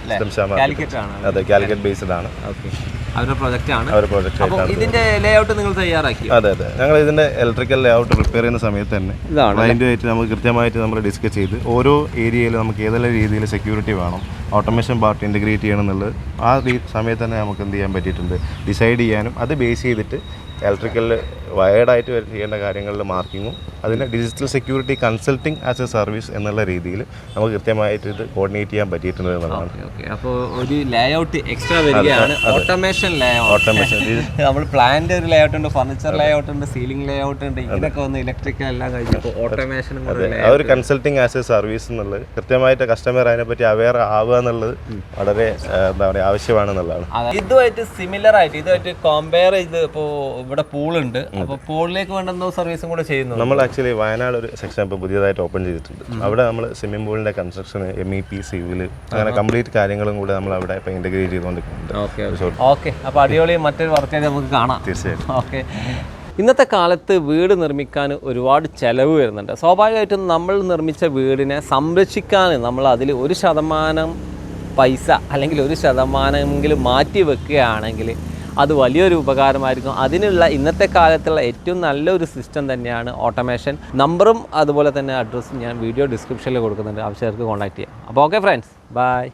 S1: അതെ,
S2: കാലിക്കറ്റ് ബേസ്ഡ് ആണ്.
S1: ഓക്കെ, അവരുടെ പ്രോജക്റ്റ് ആണ്.
S2: അവരുടെ പ്രോജക്റ്റ് ആയിട്ടാണ്.
S1: ഇതിന്റെ ലേ ഔട്ട് നിങ്ങൾ തയ്യാറാക്കി?
S2: അതെ, ഞങ്ങൾ ഇതിന്റെ ഇലക്ട്രിക്കൽ ലേ ഔട്ട് പ്രിപ്പയർ ചെയ്യുന്ന സമയത്ത് തന്നെ ക്ലയന്റുമായിട്ട് നമുക്ക് കൃത്യമായിട്ട് നമ്മൾ ഡിസ്കസ് ചെയ്ത് ഓരോ ഏരിയയിലും നമുക്ക് ഏതെല്ലാം രീതിയിൽ സെക്യൂരിറ്റി വേണം, ഓട്ടോമേഷൻ പാർട്ട് ഇൻറ്റഗ്രേറ്റ് ചെയ്യണം എന്നുള്ളത് ആ സമയത്ത് തന്നെ നമുക്ക് എന്ത് ചെയ്യാൻ പറ്റിയിട്ടുണ്ട്, ഡിസൈഡ് ചെയ്യാനും അത് ബേസ് ചെയ്തിട്ട് ഇലക്ട്രിക്കലിൽ വയേർഡായിട്ട് ചെയ്യേണ്ട കാര്യങ്ങളിൽ മാർക്കിങ്ങും അതിന് digital security consulting as A service എന്നുള്ള രീതിയിൽ നമുക്ക് കൃത്യമായിട്ട് ഇത് കോർഡിനേറ്റ് ചെയ്യാൻ പറ്റിയിട്ടുണ്ട് എന്നുള്ളതാണ്.
S1: അപ്പോൾ ഒരു ലേ ഔട്ട് എക്സ്ട്രാ വരികയാണ്, ഓട്ടോമേഷൻ ലേ ഔട്ട്. നമ്മൾ പ്ലാന്റ് ഒരു ലേ ഔട്ട് ഉണ്ട്, ഫർണിച്ചർ ലേ ഔട്ട് ഉണ്ട്, സീലിംഗ് ലേ ഔട്ട് ഉണ്ട്, ഇതിനൊക്കെ വന്ന് ഇലക്ട്രിക്കൽ എല്ലാം കഴിഞ്ഞപ്പോൾ ഓട്ടോമേഷനും
S2: ആ ഒരു കൺസൾട്ടിങ് ആസ് എ സർവീസ് എന്നുള്ളത് കൃത്യമായിട്ട് കസ്റ്റമർ അതിനെപ്പറ്റി അവെയർ ആവുക എന്നുള്ളത് വളരെ എന്താ പറയുക ആവശ്യമാണെന്നുള്ളതാണ്.
S1: ഇതുമായിട്ട് സിമിലർ ആയിട്ട് ഇതുമായിട്ട് കമ്പയർ ചെയ്ത് ഇപ്പോൾ ഇവിടെ പൂളുണ്ട്, അപ്പോൾ പൂളിലേക്ക് വേണ്ടുന്ന സർവീസും കൂടെ ചെയ്യുന്നു.
S2: നമ്മൾ ആക്ച്വലി വയനാട് ഒരു സെക്ഷൻ ഇപ്പോൾ പുതിയതായിട്ട് ഓപ്പൺ ചെയ്തിട്ടുണ്ട്. അവിടെ നമ്മൾ സ്വിമ്മിംഗ് പൂളിൻ്റെ കൺസ്ട്രക്ഷൻ MEP സിവിൽ അങ്ങനെ കംപ്ലീറ്റ് കാര്യങ്ങളും കൂടെ നമ്മൾ അവിടെ ഇപ്പോൾ ഇൻറ്റഗ്രേറ്റ് ചെയ്തുകൊണ്ടിരിക്കുന്നുണ്ട്.
S1: ഓക്കെ, അപ്പോൾ അടിപൊളി മറ്റൊരു വർക്കായിട്ട് നമുക്ക് കാണാം.
S2: തീർച്ചയായിട്ടും.
S1: ഓക്കെ, ഇന്നത്തെ കാലത്ത് വീട് നിർമ്മിക്കാൻ ഒരുപാട് ചിലവ് വരുന്നുണ്ട്. സ്വാഭാവികമായിട്ടും നമ്മൾ നിർമ്മിച്ച വീടിനെ സംരക്ഷിക്കാൻ നമ്മൾ അതിൽ 1% പൈസ അല്ലെങ്കിൽ 1% മാറ്റി വെക്കുകയാണെങ്കിൽ അത് വലിയൊരു ഉപകാരമായിരിക്കും. അതിനുള്ള ഇന്നത്തെ കാലത്തുള്ള ഏറ്റവും നല്ലൊരു സിസ്റ്റം തന്നെയാണ് ഓട്ടോമേഷൻ. നമ്പറും അതുപോലെ തന്നെ അഡ്രസ്സും ഞാൻ വീഡിയോ ഡിസ്ക്രിപ്ഷനിൽ കൊടുക്കുന്നുണ്ട്, ആവശ്യക്കാർക്ക് കോൺടാക്ട് ചെയ്യാം. അപ്പോൾ ഓക്കെ ഫ്രണ്ട്സ്, ബൈ.